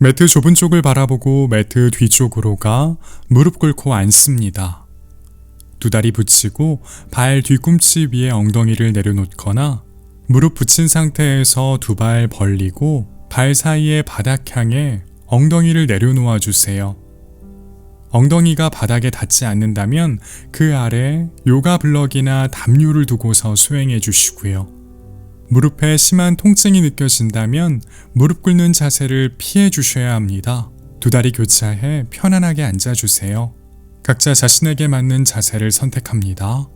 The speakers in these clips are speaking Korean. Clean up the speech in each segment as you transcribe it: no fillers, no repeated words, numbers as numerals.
매트 좁은 쪽을 바라보고 매트 뒤쪽으로 가 무릎 꿇고 앉습니다. 두 다리 붙이고 발 뒤꿈치 위에 엉덩이를 내려놓거나 무릎 붙인 상태에서 두 발 벌리고 발 사이에 바닥 향해 엉덩이를 내려놓아 주세요. 엉덩이가 바닥에 닿지 않는다면 그 아래 요가 블럭이나 담요를 두고서 수행해 주시고요. 무릎에 심한 통증이 느껴진다면 무릎 꿇는 자세를 피해 주셔야 합니다. 두 다리 교차해 편안하게 앉아주세요. 각자 자신에게 맞는 자세를 선택합니다.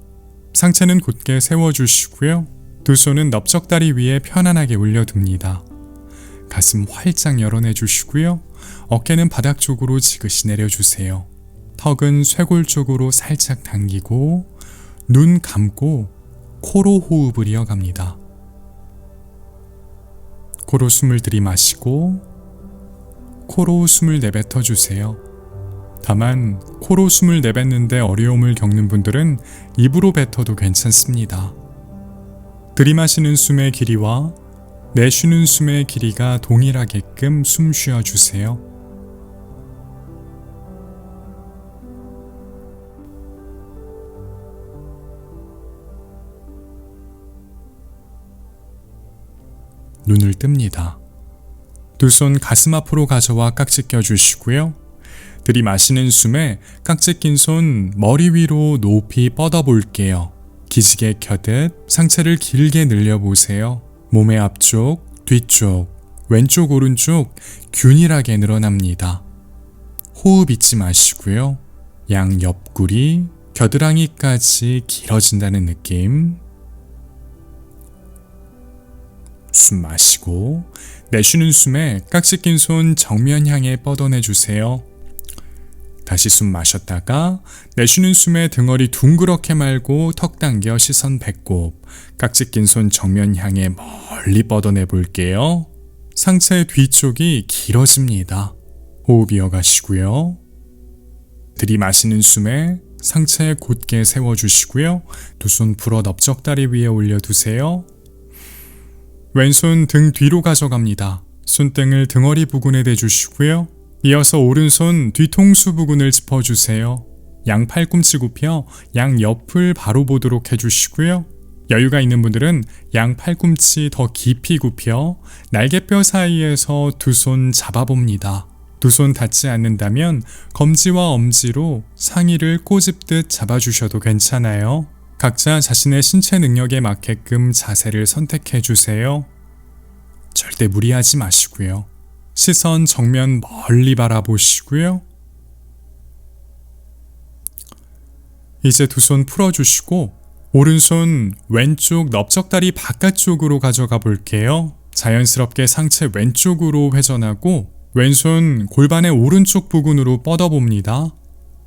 상체는 곧게 세워주시고요. 두 손은 넓적다리 위에 편안하게 올려둡니다. 가슴 활짝 열어내주시고요. 어깨는 바닥 쪽으로 지그시 내려주세요. 턱은 쇄골 쪽으로 살짝 당기고 눈 감고 코로 호흡을 이어갑니다. 코로 숨을 들이마시고 코로 숨을 내뱉어 주세요. 다만 코로 숨을 내뱉는데 어려움을 겪는 분들은 입으로 뱉어도 괜찮습니다. 들이마시는 숨의 길이와 내쉬는 숨의 길이가 동일하게끔 숨 쉬어주세요. 눈을 뜹니다. 두 손 가슴 앞으로 가져와 깍지 껴주시고요. 들이마시는 숨에 깍지 낀 손 머리 위로 높이 뻗어 볼게요. 기지개 켜듯 상체를 길게 늘려보세요. 몸의 앞쪽, 뒤쪽, 왼쪽, 오른쪽 균일하게 늘어납니다. 호흡 잊지 마시고요. 양 옆구리, 겨드랑이까지 길어진다는 느낌. 숨 마시고 내쉬는 숨에 깍지 낀 손 정면 향해 뻗어내주세요. 다시 숨 마셨다가 내쉬는 숨에 등허리 둥그렇게 말고 턱 당겨 시선 배꼽, 깍지 낀 손 정면 향해 멀리 뻗어내 볼게요. 상체 뒤쪽이 길어집니다. 호흡 이어가시고요. 들이마시는 숨에 상체 곧게 세워주시고요. 두 손 풀어 넓적다리 위에 올려두세요. 왼손 등 뒤로 가져갑니다. 손등을 등허리 부근에 대주시고요. 이어서 오른손 뒤통수 부근을 짚어주세요. 양 팔꿈치 굽혀 양 옆을 바로 보도록 해주시고요. 여유가 있는 분들은 양 팔꿈치 더 깊이 굽혀 날개뼈 사이에서 두 손 잡아봅니다. 두 손 닿지 않는다면 검지와 엄지로 상의를 꼬집듯 잡아주셔도 괜찮아요. 각자 자신의 신체 능력에 맞게끔 자세를 선택해 주세요. 절대 무리하지 마시고요. 시선 정면 멀리 바라보시고요. 이제 두 손 풀어주시고 오른손 왼쪽 넓적다리 바깥쪽으로 가져가 볼게요. 자연스럽게 상체 왼쪽으로 회전하고 왼손 골반의 오른쪽 부근으로 뻗어봅니다.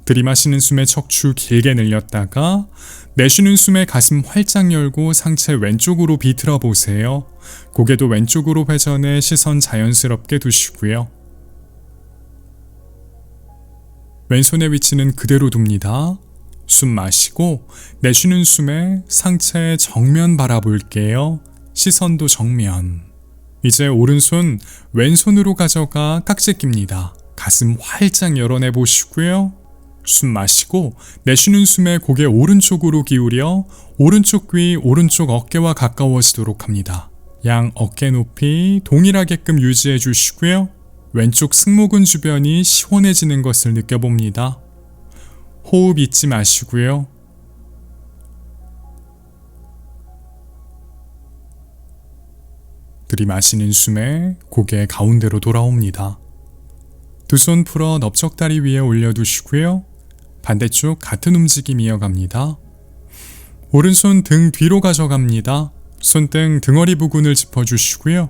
들이마시는 숨에 척추 길게 늘렸다가 내쉬는 숨에 가슴 활짝 열고 상체 왼쪽으로 비틀어 보세요. 고개도 왼쪽으로 회전해 시선 자연스럽게 두시고요. 왼손의 위치는 그대로 둡니다. 숨 마시고 내쉬는 숨에 상체 정면 바라볼게요. 시선도 정면. 이제 오른손 왼손으로 가져가 깍지 낍니다. 가슴 활짝 열어내 보시고요. 숨 마시고 내쉬는 숨에 고개 오른쪽으로 기울여 오른쪽 귀, 오른쪽 어깨와 가까워지도록 합니다. 양 어깨 높이 동일하게끔 유지해 주시고요. 왼쪽 승모근 주변이 시원해지는 것을 느껴봅니다. 호흡 잊지 마시고요. 들이마시는 숨에 고개 가운데로 돌아옵니다. 두 손 풀어 넓적다리 위에 올려두시고요. 반대쪽 같은 움직임 이어갑니다. 오른손 등 뒤로 가져갑니다. 손등 등허리 부근을 짚어주시고요.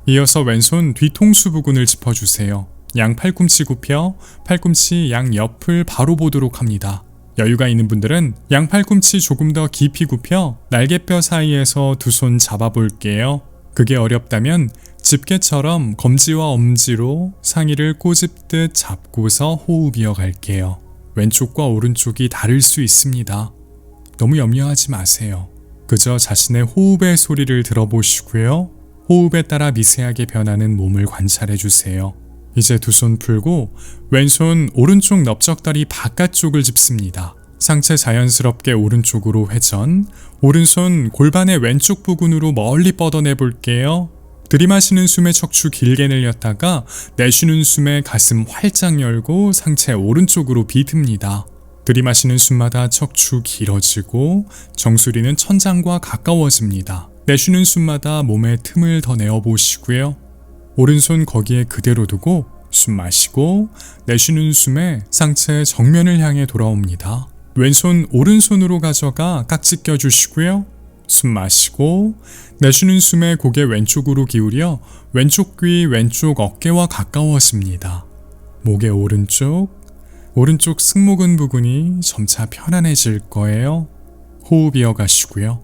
이어서 왼손 뒤통수 부근을 짚어주세요. 양 팔꿈치 굽혀 팔꿈치 양 옆을 바로 보도록 합니다. 여유가 있는 분들은 양 팔꿈치 조금 더 깊이 굽혀 날개뼈 사이에서 두 손 잡아볼게요. 그게 어렵다면 집게처럼 검지와 엄지로 상의를 꼬집듯 잡고서 호흡 이어갈게요. 왼쪽과 오른쪽이 다를 수 있습니다. 너무 염려하지 마세요. 그저 자신의 호흡의 소리를 들어보시고요. 호흡에 따라 미세하게 변하는 몸을 관찰해 주세요. 이제 두 손 풀고 왼손 오른쪽 넓적다리 바깥쪽을 짚습니다. 상체 자연스럽게 오른쪽으로 회전, 오른손 골반의 왼쪽 부근으로 멀리 뻗어내 볼게요. 들이마시는 숨에 척추 길게 늘렸다가 내쉬는 숨에 가슴 활짝 열고 상체 오른쪽으로 비듭니다. 들이마시는 숨마다 척추 길어지고 정수리는 천장과 가까워집니다. 내쉬는 숨마다 몸에 틈을 더 내어보시고요. 오른손 거기에 그대로 두고 숨 마시고 내쉬는 숨에 상체 정면을 향해 돌아옵니다. 왼손 오른손으로 가져가 깍지 껴주시고요. 숨 마시고 내쉬는 숨에 고개 왼쪽으로 기울여 왼쪽 귀 왼쪽 어깨와 가까워집니다. 목의 오른쪽 승모근 부근이 점차 편안해질 거예요. 호흡 이어가시고요.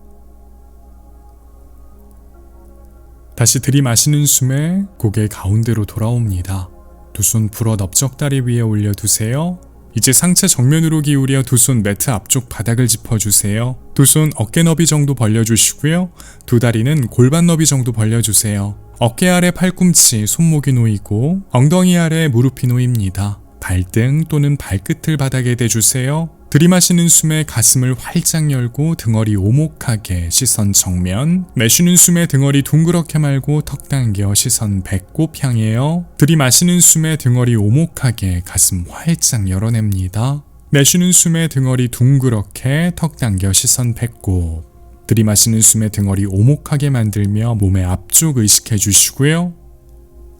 다시 들이마시는 숨에 고개 가운데로 돌아옵니다. 두 손 풀어 넓적다리 위에 올려두세요. 이제 상체 정면으로 기울여 두 손 매트 앞쪽 바닥을 짚어주세요. 두 손 어깨 너비 정도 벌려주시고요. 두 다리는 골반 너비 정도 벌려주세요. 어깨 아래 팔꿈치, 손목이 놓이고 엉덩이 아래 무릎이 놓입니다. 발등 또는 발끝을 바닥에 대주세요. 들이마시는 숨에 가슴을 활짝 열고 등허리 오목하게 시선 정면, 내쉬는 숨에 등허리 둥그렇게 말고 턱 당겨 시선 배꼽 향해요. 들이마시는 숨에 등허리 오목하게 가슴 활짝 열어냅니다. 내쉬는 숨에 등허리 둥그렇게 턱 당겨 시선 배꼽. 들이마시는 숨에 등허리 오목하게 만들며 몸의 앞쪽 의식해 주시고요.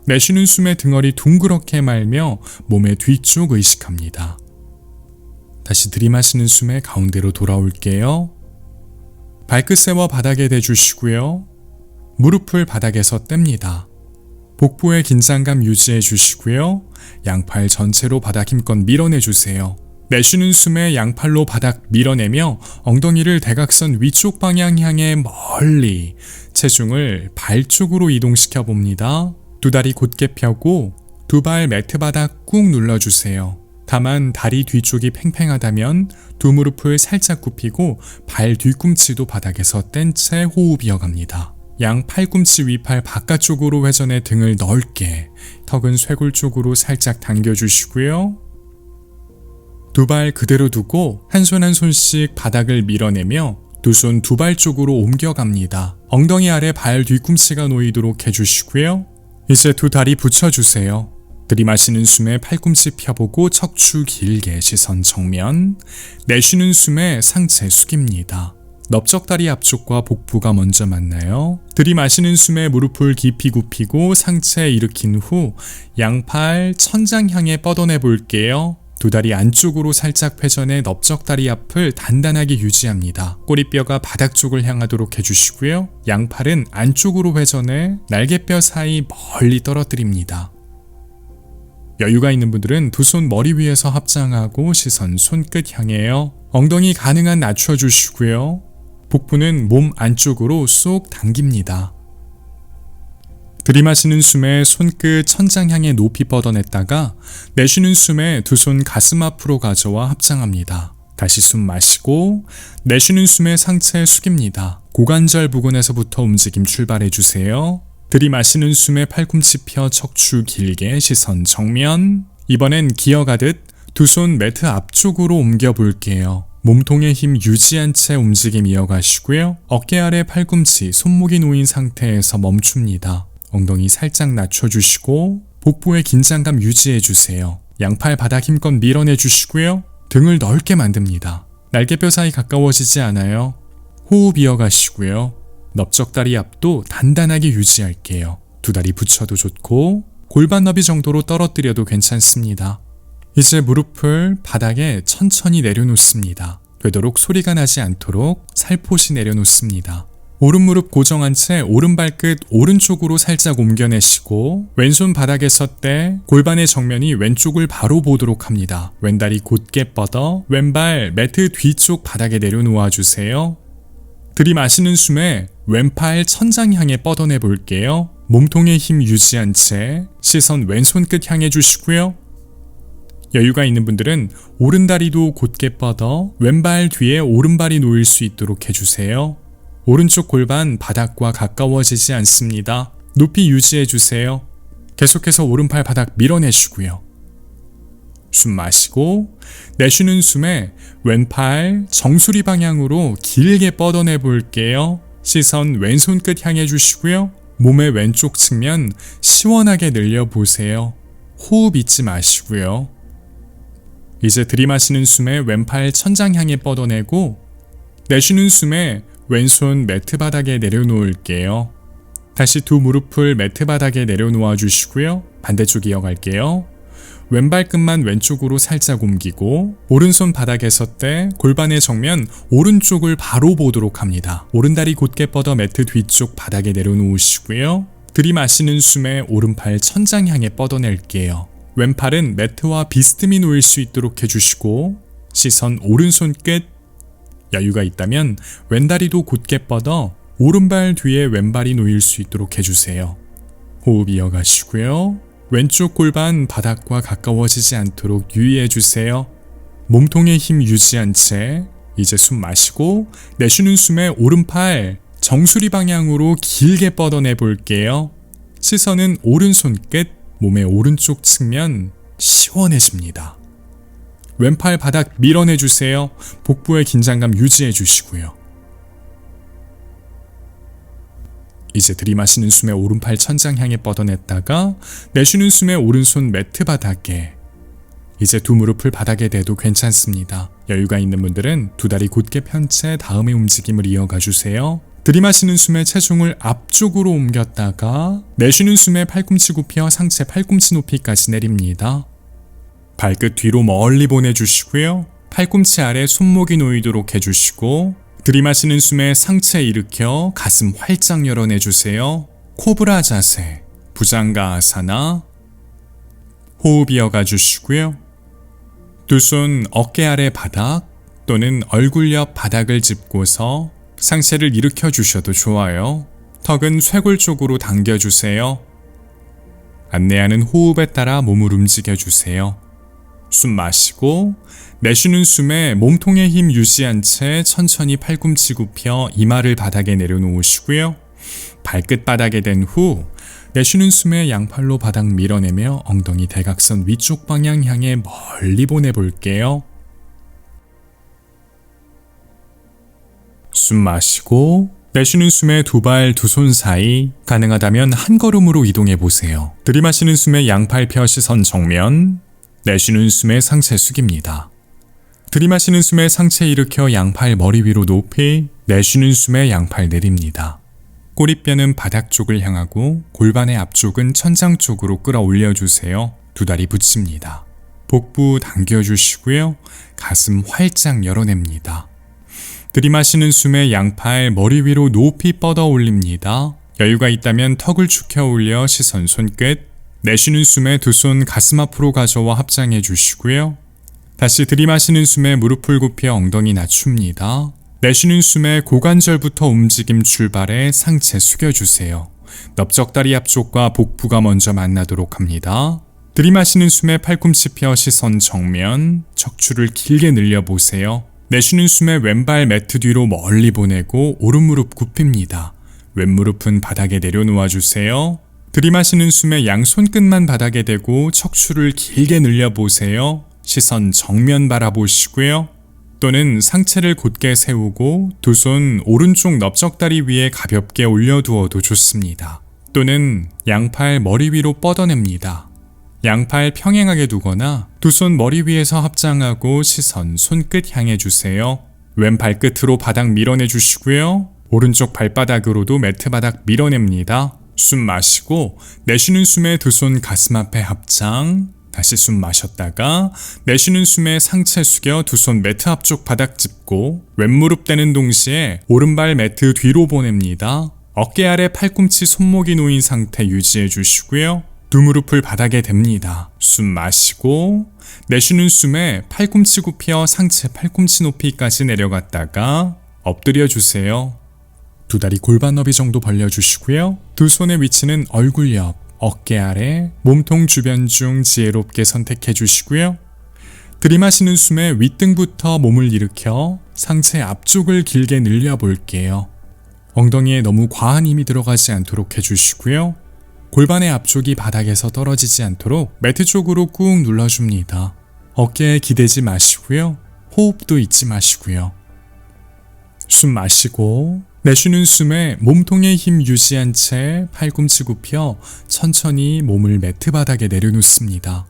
내쉬는 숨에 등허리 둥그렇게 말며 몸의 뒤쪽 의식합니다. 다시 들이마시는 숨에 가운데로 돌아올게요. 발끝세워 바닥에 대주시고요. 무릎을 바닥에서 뗍니다. 복부의 긴장감 유지해 주시고요. 양팔 전체로 바닥 힘껏 밀어내주세요. 내쉬는 숨에 양팔로 바닥 밀어내며 엉덩이를 대각선 위쪽 방향 향해 멀리 체중을 발 쪽으로 이동시켜 봅니다. 두 다리 곧게 펴고 두 발 매트 바닥 꾹 눌러주세요. 다만 다리 뒤쪽이 팽팽하다면 두 무릎을 살짝 굽히고 발 뒤꿈치도 바닥에서 뗀 채 호흡 이어갑니다. 양 팔꿈치 위팔 바깥쪽으로 회전해 등을 넓게, 턱은 쇄골 쪽으로 살짝 당겨주시고요. 두 발 그대로 두고 한 손 한 손씩 바닥을 밀어내며 두 손 두 발 쪽으로 옮겨갑니다. 엉덩이 아래 발 뒤꿈치가 놓이도록 해주시고요. 이제 두 다리 붙여주세요. 들이마시는 숨에 팔꿈치 펴보고 척추 길게 시선 정면, 내쉬는 숨에 상체 숙입니다. 넓적다리 앞쪽과 복부가 먼저 만나요. 들이마시는 숨에 무릎을 깊이 굽히고 상체 일으킨 후 양팔 천장 향해 뻗어내 볼게요. 두 다리 안쪽으로 살짝 회전해 넓적다리 앞을 단단하게 유지합니다. 꼬리뼈가 바닥 쪽을 향하도록 해주시고요. 양팔은 안쪽으로 회전해 날개뼈 사이 멀리 떨어뜨립니다. 여유가 있는 분들은 두 손 머리 위에서 합장하고 시선 손끝 향해요. 엉덩이 가능한 낮춰주시고요. 복부는 몸 안쪽으로 쏙 당깁니다. 들이마시는 숨에 손끝 천장 향해 높이 뻗어냈다가 내쉬는 숨에 두 손 가슴 앞으로 가져와 합장합니다. 다시 숨 마시고 내쉬는 숨에 상체 숙입니다. 고관절 부근에서부터 움직임 출발해주세요. 들이마시는 숨에 팔꿈치 펴 척추 길게 시선 정면. 이번엔 기어가듯 두 손 매트 앞쪽으로 옮겨 볼게요. 몸통의 힘 유지한 채 움직임 이어가시고요. 어깨 아래 팔꿈치, 손목이 놓인 상태에서 멈춥니다. 엉덩이 살짝 낮춰주시고 복부의 긴장감 유지해주세요. 양팔 바닥 힘껏 밀어내주시고요. 등을 넓게 만듭니다. 날개뼈 사이 가까워지지 않아요. 호흡 이어가시고요. 넓적다리 앞도 단단하게 유지할게요. 두 다리 붙여도 좋고 골반 너비 정도로 떨어뜨려도 괜찮습니다. 이제 무릎을 바닥에 천천히 내려놓습니다. 되도록 소리가 나지 않도록 살포시 내려놓습니다. 오른 무릎 고정한 채 오른 발끝 오른쪽으로 살짝 옮겨내시고 왼손 바닥에 섰대 골반의 정면이 왼쪽을 바로 보도록 합니다. 왼다리 곧게 뻗어 왼발 매트 뒤쪽 바닥에 내려놓아 주세요. 들이마시는 숨에 왼팔 천장 향해 뻗어내 볼게요. 몸통의 힘 유지한 채 시선 왼손 끝 향해 주시고요. 여유가 있는 분들은 오른다리도 곧게 뻗어 왼발 뒤에 오른발이 놓일 수 있도록 해주세요. 오른쪽 골반 바닥과 가까워지지 않습니다. 높이 유지해주세요. 계속해서 오른팔 바닥 밀어내시고요. 숨 마시고 내쉬는 숨에 왼팔 정수리 방향으로 길게 뻗어내 볼게요. 시선 왼손 끝 향해 주시고요. 몸의 왼쪽 측면 시원하게 늘려보세요. 호흡 잊지 마시고요. 이제 들이마시는 숨에 왼팔 천장 향해 뻗어내고 내쉬는 숨에 왼손 매트 바닥에 내려놓을게요. 다시 두 무릎을 매트 바닥에 내려놓아 주시고요. 반대쪽 이어갈게요. 왼발끝만 왼쪽으로 살짝 옮기고 오른손 바닥에 섰대 골반의 정면 오른쪽을 바로 보도록 합니다. 오른다리 곧게 뻗어 매트 뒤쪽 바닥에 내려놓으시고요. 들이마시는 숨에 오른팔 천장 향해 뻗어낼게요. 왼팔은 매트와 비스듬히 놓일 수 있도록 해주시고 시선 오른손 끝. 여유가 있다면 왼다리도 곧게 뻗어 오른발 뒤에 왼발이 놓일 수 있도록 해주세요. 호흡 이어가시고요. 왼쪽 골반 바닥과 가까워지지 않도록 유의해주세요. 몸통에 힘 유지한 채 이제 숨 마시고 내쉬는 숨에 오른팔 정수리 방향으로 길게 뻗어내 볼게요. 시선은 오른손 끝, 몸의 오른쪽 측면 시원해집니다. 왼팔 바닥 밀어내주세요. 복부의 긴장감 유지해주시고요. 이제 들이마시는 숨에 오른팔 천장 향해 뻗어냈다가 내쉬는 숨에 오른손 매트 바닥에 이제 두 무릎을 바닥에 대도 괜찮습니다. 여유가 있는 분들은 두 다리 곧게 편 채 다음의 움직임을 이어가 주세요. 들이마시는 숨에 체중을 앞쪽으로 옮겼다가 내쉬는 숨에 팔꿈치 굽혀 상체 팔꿈치 높이까지 내립니다. 발끝 뒤로 멀리 보내주시고요. 팔꿈치 아래 손목이 놓이도록 해주시고 들이마시는 숨에 상체 일으켜 가슴 활짝 열어내주세요. 코브라 자세, 부장가 아사나. 호흡 이어가 주시고요. 두 손 어깨 아래 바닥 또는 얼굴 옆 바닥을 짚고서 상체를 일으켜 주셔도 좋아요. 턱은 쇄골 쪽으로 당겨주세요. 안내하는 호흡에 따라 몸을 움직여주세요. 숨 마시고 내쉬는 숨에 몸통에 힘 유지한 채 천천히 팔꿈치 굽혀 이마를 바닥에 내려놓으시고요. 발끝 바닥에 댄 후 내쉬는 숨에 양팔로 바닥 밀어내며 엉덩이 대각선 위쪽 방향 향해 멀리 보내볼게요. 숨 마시고 내쉬는 숨에 두 발 두 손 사이 가능하다면 한 걸음으로 이동해 보세요. 들이마시는 숨에 양팔 펴 시선 정면, 내쉬는 숨에 상체 숙입니다. 들이마시는 숨에 상체 일으켜 양팔 머리 위로 높이, 내쉬는 숨에 양팔 내립니다. 꼬리뼈는 바닥 쪽을 향하고 골반의 앞쪽은 천장 쪽으로 끌어올려 주세요. 두 다리 붙입니다. 복부 당겨주시고요. 가슴 활짝 열어냅니다. 들이마시는 숨에 양팔 머리 위로 높이 뻗어 올립니다. 여유가 있다면 턱을 축혀 올려 시선 손끝. 내쉬는 숨에 두 손 가슴 앞으로 가져와 합장해 주시고요. 다시 들이마시는 숨에 무릎을 굽혀 엉덩이 낮춥니다. 내쉬는 숨에 고관절부터 움직임 출발해 상체 숙여주세요. 넓적다리 앞쪽과 복부가 먼저 만나도록 합니다. 들이마시는 숨에 팔꿈치 펴 시선 정면, 척추를 길게 늘려보세요. 내쉬는 숨에 왼발 매트 뒤로 멀리 보내고 오른 무릎 굽힙니다. 왼무릎은 바닥에 내려놓아 주세요. 들이마시는 숨에 양손 끝만 바닥에 대고 척추를 길게 늘려보세요. 시선 정면 바라보시고요. 또는 상체를 곧게 세우고 두 손 오른쪽 넓적다리 위에 가볍게 올려두어도 좋습니다. 또는 양팔 머리 위로 뻗어냅니다. 양팔 평행하게 두거나 두 손 머리 위에서 합장하고 시선 손끝 향해 주세요. 왼 발끝으로 바닥 밀어내 주시고요. 오른쪽 발바닥으로도 매트 바닥 밀어냅니다. 숨 마시고 내쉬는 숨에 두 손 가슴 앞에 합장. 다시 숨 마셨다가 내쉬는 숨에 상체 숙여 두 손 매트 앞쪽 바닥 짚고 왼무릎 대는 동시에 오른발 매트 뒤로 보냅니다. 어깨 아래 팔꿈치 손목이 놓인 상태 유지해 주시고요. 두 무릎을 바닥에 댑니다. 숨 마시고 내쉬는 숨에 팔꿈치 굽혀 상체 팔꿈치 높이까지 내려갔다가 엎드려 주세요. 두 다리 골반 너비 정도 벌려주시고요. 두 손의 위치는 얼굴 옆, 어깨 아래, 몸통 주변 중 지혜롭게 선택해 주시고요. 들이마시는 숨에 윗등부터 몸을 일으켜 상체 앞쪽을 길게 늘려 볼게요. 엉덩이에 너무 과한 힘이 들어가지 않도록 해주시고요. 골반의 앞쪽이 바닥에서 떨어지지 않도록 매트 쪽으로 꾹 눌러줍니다. 어깨에 기대지 마시고요. 호흡도 잊지 마시고요. 숨 마시고 내쉬는 숨에 몸통에 힘 유지한 채 팔꿈치 굽혀 천천히 몸을 매트 바닥에 내려놓습니다.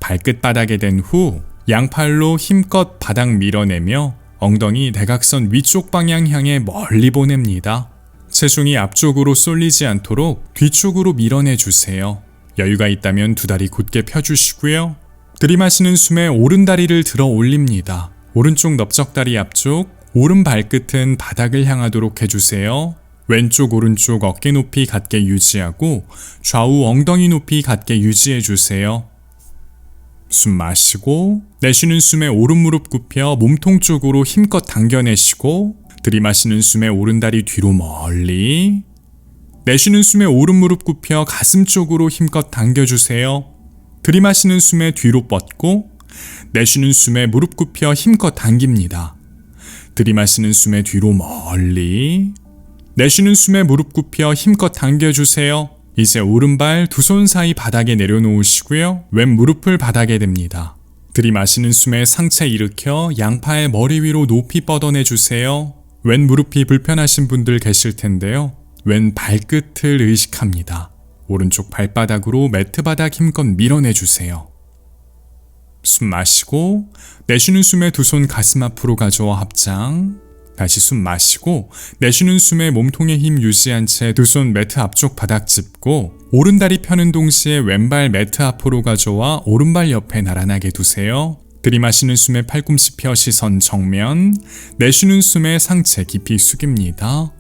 발끝 바닥에 댄 후 양팔로 힘껏 바닥 밀어내며 엉덩이 대각선 위쪽 방향 향해 멀리 보냅니다. 체중이 앞쪽으로 쏠리지 않도록 뒤쪽으로 밀어내주세요. 여유가 있다면 두 다리 곧게 펴주시고요. 들이마시는 숨에 오른 다리를 들어 올립니다. 오른쪽 넓적다리 앞쪽, 오른 발끝은 바닥을 향하도록 해주세요. 왼쪽 오른쪽 어깨 높이 같게 유지하고 좌우 엉덩이 높이 같게 유지해주세요. 숨 마시고 내쉬는 숨에 오른 무릎 굽혀 몸통 쪽으로 힘껏 당겨내시고 들이마시는 숨에 오른다리 뒤로 멀리 내쉬는 숨에 오른 무릎 굽혀 가슴 쪽으로 힘껏 당겨주세요. 들이마시는 숨에 뒤로 뻗고 내쉬는 숨에 무릎 굽혀 힘껏 당깁니다. 들이마시는 숨에 뒤로 멀리 내쉬는 숨에 무릎 굽혀 힘껏 당겨주세요. 이제 오른발 두 손 사이 바닥에 내려놓으시고요. 왼 무릎을 바닥에 댑니다. 들이마시는 숨에 상체 일으켜 양팔 머리 위로 높이 뻗어내주세요. 왼 무릎이 불편하신 분들 계실 텐데요. 왼 발끝을 의식합니다. 오른쪽 발바닥으로 매트 바닥 힘껏 밀어내주세요. 숨 마시고 내쉬는 숨에 두 손 가슴 앞으로 가져와 합장. 다시 숨 마시고 내쉬는 숨에 몸통에 힘 유지한 채 두 손 매트 앞쪽 바닥 짚고 오른다리 펴는 동시에 왼발 매트 앞으로 가져와 오른발 옆에 나란하게 두세요. 들이마시는 숨에 팔꿈치 펴 시선 정면, 내쉬는 숨에 상체 깊이 숙입니다.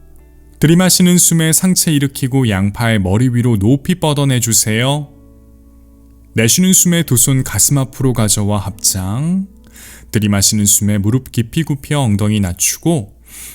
들이마시는 숨에 상체 일으키고 양팔 머리 위로 높이 뻗어내주세요. 내쉬는 숨에 두 손 가슴 앞으로 가져와 합장. 들이마시는 숨에 무릎 깊이 굽혀 엉덩이 낮추고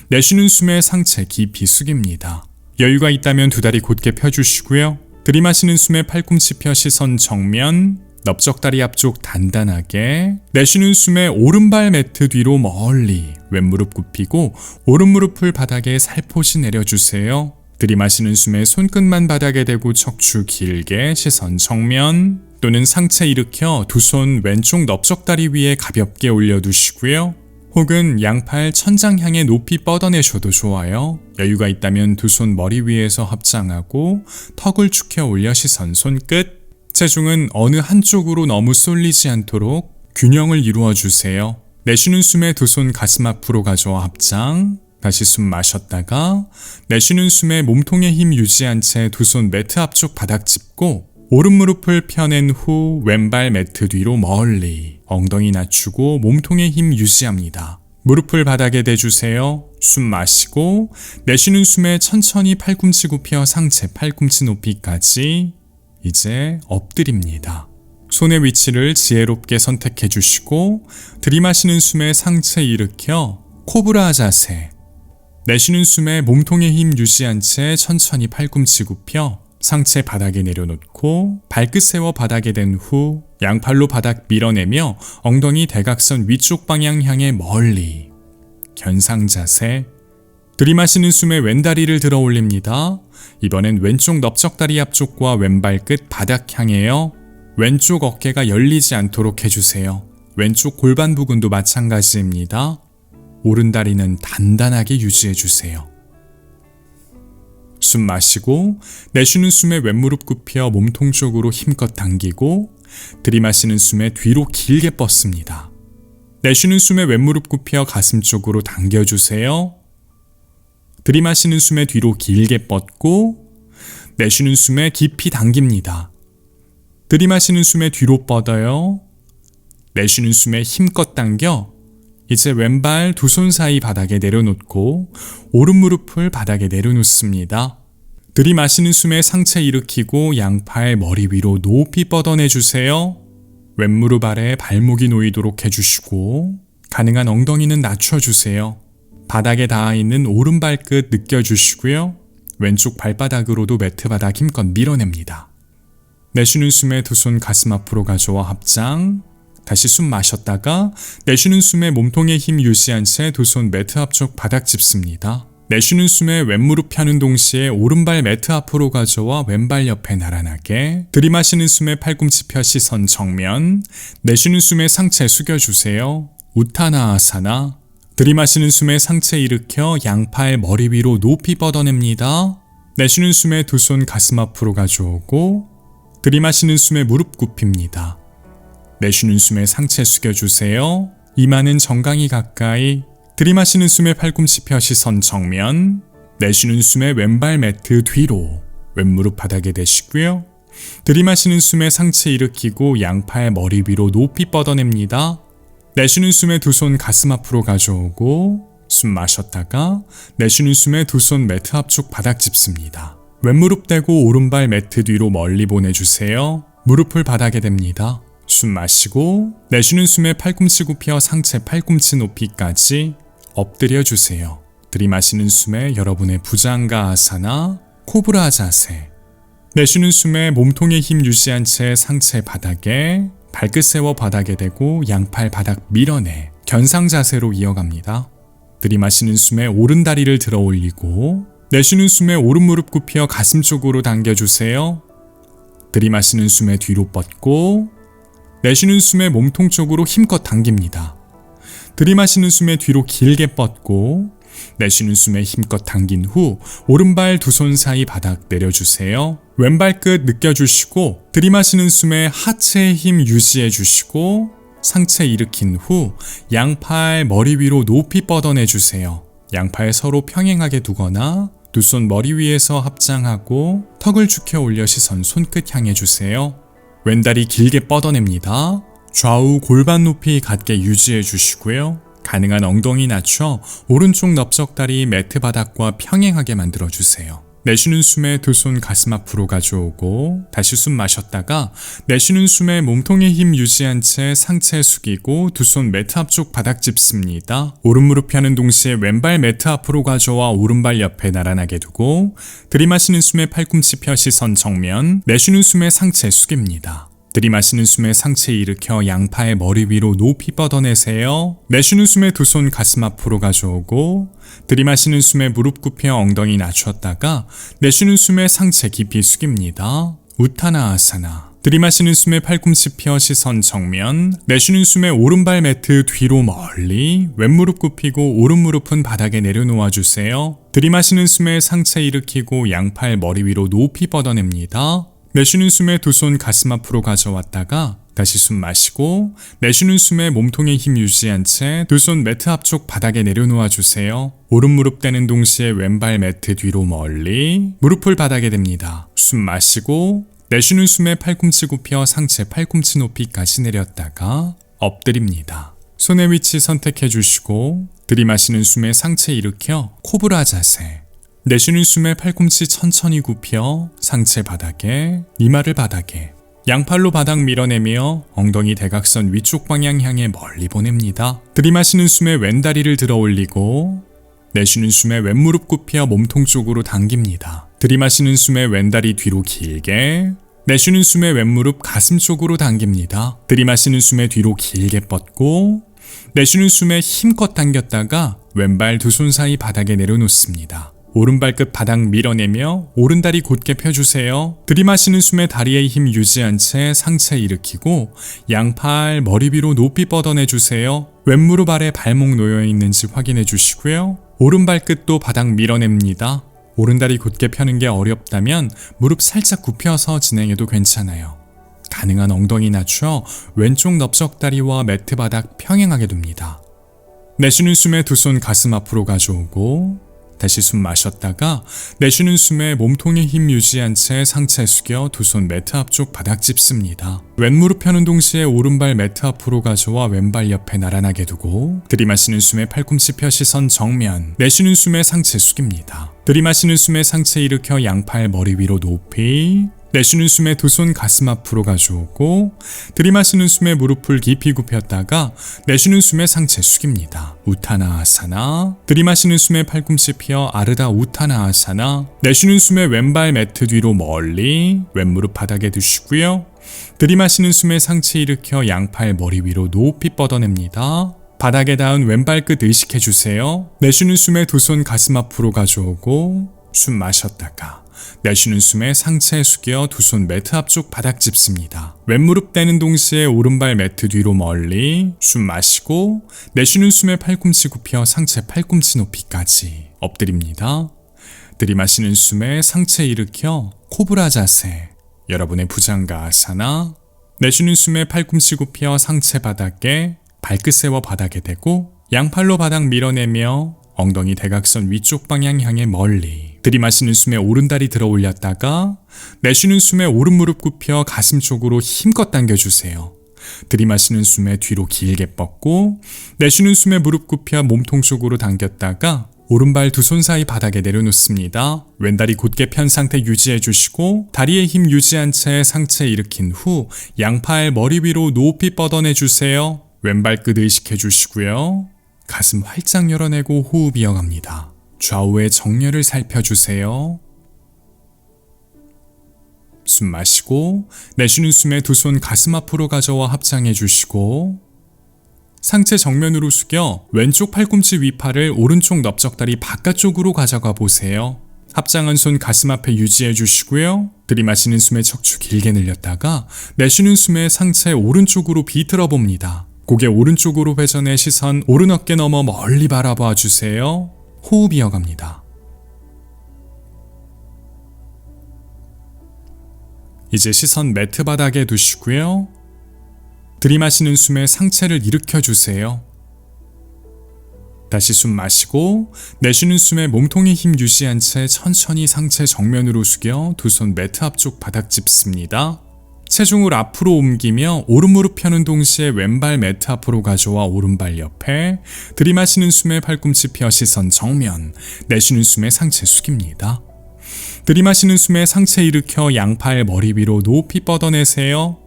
내쉬는 숨에 상체 깊이 숙입니다. 여유가 있다면 두 다리 곧게 펴주시고요. 들이마시는 숨에 팔꿈치 펴 시선 정면, 넓적다리 앞쪽 단단하게 내쉬는 숨에 오른발 매트 뒤로 멀리 왼 무릎 굽히고 오른 무릎을 바닥에 살포시 내려주세요. 들이마시는 숨에 손끝만 바닥에 대고 척추 길게 시선 정면 또는 상체 일으켜 두 손 왼쪽 넓적다리 위에 가볍게 올려두시고요. 혹은 양팔 천장 향해 높이 뻗어내셔도 좋아요. 여유가 있다면 두 손 머리 위에서 합장하고 턱을 축혀 올려 시선 손끝. 체중은 어느 한쪽으로 너무 쏠리지 않도록 균형을 이루어주세요. 내쉬는 숨에 두 손 가슴 앞으로 가져와 합장. 다시 숨 마셨다가 내쉬는 숨에 몸통에 힘 유지한 채 두 손 매트 앞쪽 바닥 짚고 오른 무릎을 펴낸 후 왼발 매트 뒤로 멀리 엉덩이 낮추고 몸통에 힘 유지합니다. 무릎을 바닥에 대주세요. 숨 마시고 내쉬는 숨에 천천히 팔꿈치 굽혀 상체 팔꿈치 높이까지 이제 엎드립니다. 손의 위치를 지혜롭게 선택해 주시고 들이마시는 숨에 상체 일으켜 코브라 자세. 내쉬는 숨에 몸통에 힘 유지한 채 천천히 팔꿈치 굽혀 상체 바닥에 내려놓고 발끝 세워 바닥에 댄 후 양팔로 바닥 밀어내며 엉덩이 대각선 위쪽 방향 향해 멀리 견상 자세. 들이마시는 숨에 왼다리를 들어 올립니다. 이번엔 왼쪽 넓적다리 앞쪽과 왼발끝 바닥 향해요. 왼쪽 어깨가 열리지 않도록 해주세요. 왼쪽 골반 부근도 마찬가지입니다. 오른다리는 단단하게 유지해주세요. 숨 마시고 내쉬는 숨에 왼무릎 굽혀 몸통 쪽으로 힘껏 당기고 들이마시는 숨에 뒤로 길게 뻗습니다. 내쉬는 숨에 왼무릎 굽혀 가슴 쪽으로 당겨주세요. 들이마시는 숨에 뒤로 길게 뻗고 내쉬는 숨에 깊이 당깁니다. 들이마시는 숨에 뒤로 뻗어요. 내쉬는 숨에 힘껏 당겨 이제 왼발 두 손 사이 바닥에 내려놓고 오른 무릎을 바닥에 내려놓습니다. 들이마시는 숨에 상체 일으키고 양팔 머리 위로 높이 뻗어내주세요. 왼무릎 아래 발목이 놓이도록 해주시고 가능한 엉덩이는 낮춰주세요. 바닥에 닿아있는 오른발끝 느껴주시고요. 왼쪽 발바닥으로도 매트 바닥 힘껏 밀어냅니다. 내쉬는 숨에 두 손 가슴 앞으로 가져와 합장. 다시 숨 마셨다가 내쉬는 숨에 몸통에 힘 유지한 채 두 손 매트 앞쪽 바닥 짚습니다. 내쉬는 숨에 왼무릎 펴는 동시에 오른발 매트 앞으로 가져와 왼발 옆에 나란하게. 들이마시는 숨에 팔꿈치 펴 시선 정면. 내쉬는 숨에 상체 숙여주세요. 우타나아사나. 들이마시는 숨에 상체 일으켜 양팔 머리 위로 높이 뻗어냅니다. 내쉬는 숨에 두 손 가슴 앞으로 가져오고 들이마시는 숨에 무릎 굽힙니다. 내쉬는 숨에 상체 숙여주세요. 이마는 정강이 가까이. 들이마시는 숨에 팔꿈치 펴 시선 정면. 내쉬는 숨에 왼발 매트 뒤로. 왼무릎 바닥에 대시고요. 들이마시는 숨에 상체 일으키고 양팔 머리 위로 높이 뻗어냅니다. 내쉬는 숨에 두 손 가슴 앞으로 가져오고 숨 마셨다가 내쉬는 숨에 두 손 매트 앞쪽 바닥 짚습니다. 왼무릎 대고 오른발 매트 뒤로 멀리 보내주세요. 무릎을 바닥에 댑니다. 숨 마시고 내쉬는 숨에 팔꿈치 굽혀 상체 팔꿈치 높이까지 엎드려 주세요. 들이마시는 숨에 여러분의 부장가 아사나 코브라 자세. 내쉬는 숨에 몸통에 힘 유지한 채 상체 바닥에 발끝 세워 바닥에 대고 양팔 바닥 밀어내 견상 자세로 이어갑니다. 들이마시는 숨에 오른 다리를 들어 올리고 내쉬는 숨에 오른 무릎 굽혀 가슴 쪽으로 당겨주세요. 들이마시는 숨에 뒤로 뻗고 내쉬는 숨에 몸통 쪽으로 힘껏 당깁니다. 들이마시는 숨에 뒤로 길게 뻗고 내쉬는 숨에 힘껏 당긴 후 오른발 두 손 사이 바닥 내려주세요. 왼발 끝 느껴주시고 들이마시는 숨에 하체의 힘 유지해주시고 상체 일으킨 후 양팔 머리 위로 높이 뻗어내주세요. 양팔 서로 평행하게 두거나 두 손 머리 위에서 합장하고 턱을 축혀 올려 시선 손끝 향해 주세요. 왼다리 길게 뻗어냅니다. 좌우 골반 높이 같게 유지해 주시고요. 가능한 엉덩이 낮춰 오른쪽 넓적다리 매트 바닥과 평행하게 만들어 주세요. 내쉬는 숨에 두 손 가슴 앞으로 가져오고 다시 숨 마셨다가 내쉬는 숨에 몸통에 힘 유지한 채 상체 숙이고 두 손 매트 앞쪽 바닥 짚습니다. 오른 무릎 펴는 동시에 왼발 매트 앞으로 가져와 오른발 옆에 나란하게 두고 들이마시는 숨에 팔꿈치 펴 시선 정면. 내쉬는 숨에 상체 숙입니다. 들이마시는 숨에 상체 일으켜 양팔 머리 위로 높이 뻗어내세요. 내쉬는 숨에 두 손 가슴 앞으로 가져오고 들이마시는 숨에 무릎 굽혀 엉덩이 낮췄다가 내쉬는 숨에 상체 깊이 숙입니다. 우타나아사나. 들이마시는 숨에 팔꿈치 펴 시선 정면. 내쉬는 숨에 오른발 매트 뒤로 멀리. 왼무릎 굽히고 오른 무릎은 바닥에 내려놓아 주세요. 들이마시는 숨에 상체 일으키고 양팔 머리 위로 높이 뻗어냅니다. 내쉬는 숨에 두 손 가슴 앞으로 가져왔다가 다시 숨 마시고 내쉬는 숨에 몸통에 힘 유지한 채 두 손 매트 앞쪽 바닥에 내려놓아 주세요. 오른 무릎 대는 동시에 왼발 매트 뒤로 멀리. 무릎을 바닥에 댑니다. 숨 마시고 내쉬는 숨에 팔꿈치 굽혀 상체 팔꿈치 높이까지 내렸다가 엎드립니다. 손의 위치 선택해 주시고 들이마시는 숨에 상체 일으켜 코브라 자세. 내쉬는 숨에 팔꿈치 천천히 굽혀 상체 바닥에 이마를 바닥에 양팔로 바닥 밀어내며 엉덩이 대각선 위쪽 방향 향해 멀리 보냅니다. 들이마시는 숨에 왼다리를 들어 올리고 내쉬는 숨에 왼무릎 굽혀 몸통 쪽으로 당깁니다. 들이마시는 숨에 왼다리 뒤로 길게 내쉬는 숨에 왼무릎 가슴 쪽으로 당깁니다. 들이마시는 숨에 뒤로 길게 뻗고 내쉬는 숨에 힘껏 당겼다가 왼발 두 손 사이 바닥에 내려놓습니다. 오른발끝 바닥 밀어내며 오른다리 곧게 펴주세요. 들이마시는 숨에 다리에 힘 유지한 채 상체 일으키고 양팔 머리 위로 높이 뻗어내주세요. 왼무릎 아래 발목 놓여있는지 확인해 주시고요. 오른발끝도 바닥 밀어냅니다. 오른다리 곧게 펴는 게 어렵다면 무릎 살짝 굽혀서 진행해도 괜찮아요. 가능한 엉덩이 낮춰 왼쪽 넓적다리와 매트 바닥 평행하게 둡니다. 내쉬는 숨에 두 손 가슴 앞으로 가져오고 다시 숨 마셨다가 내쉬는 숨에 몸통에 힘 유지한 채 상체 숙여 두 손 매트 앞쪽 바닥 짚습니다. 왼무릎 펴는 동시에 오른발 매트 앞으로 가져와 왼발 옆에 나란하게 두고 들이마시는 숨에 팔꿈치 펴 시선 정면. 내쉬는 숨에 상체 숙입니다. 들이마시는 숨에 상체 일으켜 양팔 머리 위로 높이. 내쉬는 숨에 두 손 가슴 앞으로 가져오고 들이마시는 숨에 무릎을 깊이 굽혔다가 내쉬는 숨에 상체 숙입니다. 우타나아사나. 들이마시는 숨에 팔꿈치 펴 아르다 우타나아사나. 내쉬는 숨에 왼발 매트 뒤로 멀리 왼무릎 바닥에 두시고요. 들이마시는 숨에 상체 일으켜 양팔 머리 위로 높이 뻗어냅니다. 바닥에 닿은 왼발끝 의식해주세요. 내쉬는 숨에 두 손 가슴 앞으로 가져오고 숨 마셨다가 내쉬는 숨에 상체 숙여 두 손 매트 앞쪽 바닥 짚습니다. 왼무릎 떼는 동시에 오른발 매트 뒤로 멀리 숨 마시고 내쉬는 숨에 팔꿈치 굽혀 상체 팔꿈치 높이까지 엎드립니다. 들이마시는 숨에 상체 일으켜 코브라 자세, 여러분의 부장가 아사나. 내쉬는 숨에 팔꿈치 굽혀 상체 바닥에 발끝 세워 바닥에 대고 양팔로 바닥 밀어내며 엉덩이 대각선 위쪽 방향 향해 멀리. 들이마시는 숨에 오른다리 들어 올렸다가 내쉬는 숨에 오른 무릎 굽혀 가슴 쪽으로 힘껏 당겨주세요. 들이마시는 숨에 뒤로 길게 뻗고 내쉬는 숨에 무릎 굽혀 몸통 쪽으로 당겼다가 오른발 두 손 사이 바닥에 내려놓습니다. 왼다리 곧게 편 상태 유지해 주시고 다리에 힘 유지한 채 상체 일으킨 후 양팔 머리 위로 높이 뻗어내 주세요. 왼발끝 의식해 주시고요. 가슴 활짝 열어내고 호흡 이어갑니다. 좌우의 정렬을 살펴주세요. 숨 마시고 내쉬는 숨에 두 손 가슴 앞으로 가져와 합장해 주시고 상체 정면으로 숙여 왼쪽 팔꿈치 위팔을 오른쪽 넓적다리 바깥쪽으로 가져가 보세요. 합장한 손 가슴 앞에 유지해 주시고요. 들이마시는 숨에 척추 길게 늘렸다가 내쉬는 숨에 상체 오른쪽으로 비틀어 봅니다. 고개 오른쪽으로 회전해 시선 오른 어깨 넘어 멀리 바라봐 주세요. 호흡 이어갑니다. 이제 시선 매트 바닥에 두시고요. 들이마시는 숨에 상체를 일으켜 주세요. 다시 숨 마시고 내쉬는 숨에 몸통에 힘 유지한 채 천천히 상체 정면으로 숙여 두 손 매트 앞쪽 바닥 짚습니다. 체중을 앞으로 옮기며 오른 무릎 펴는 동시에 왼발 매트 앞으로 가져와 오른발 옆에. 들이마시는 숨에 팔꿈치 펴 시선 정면, 내쉬는 숨에 상체 숙입니다. 들이마시는 숨에 상체 일으켜 양팔 머리 위로 높이 뻗어내세요.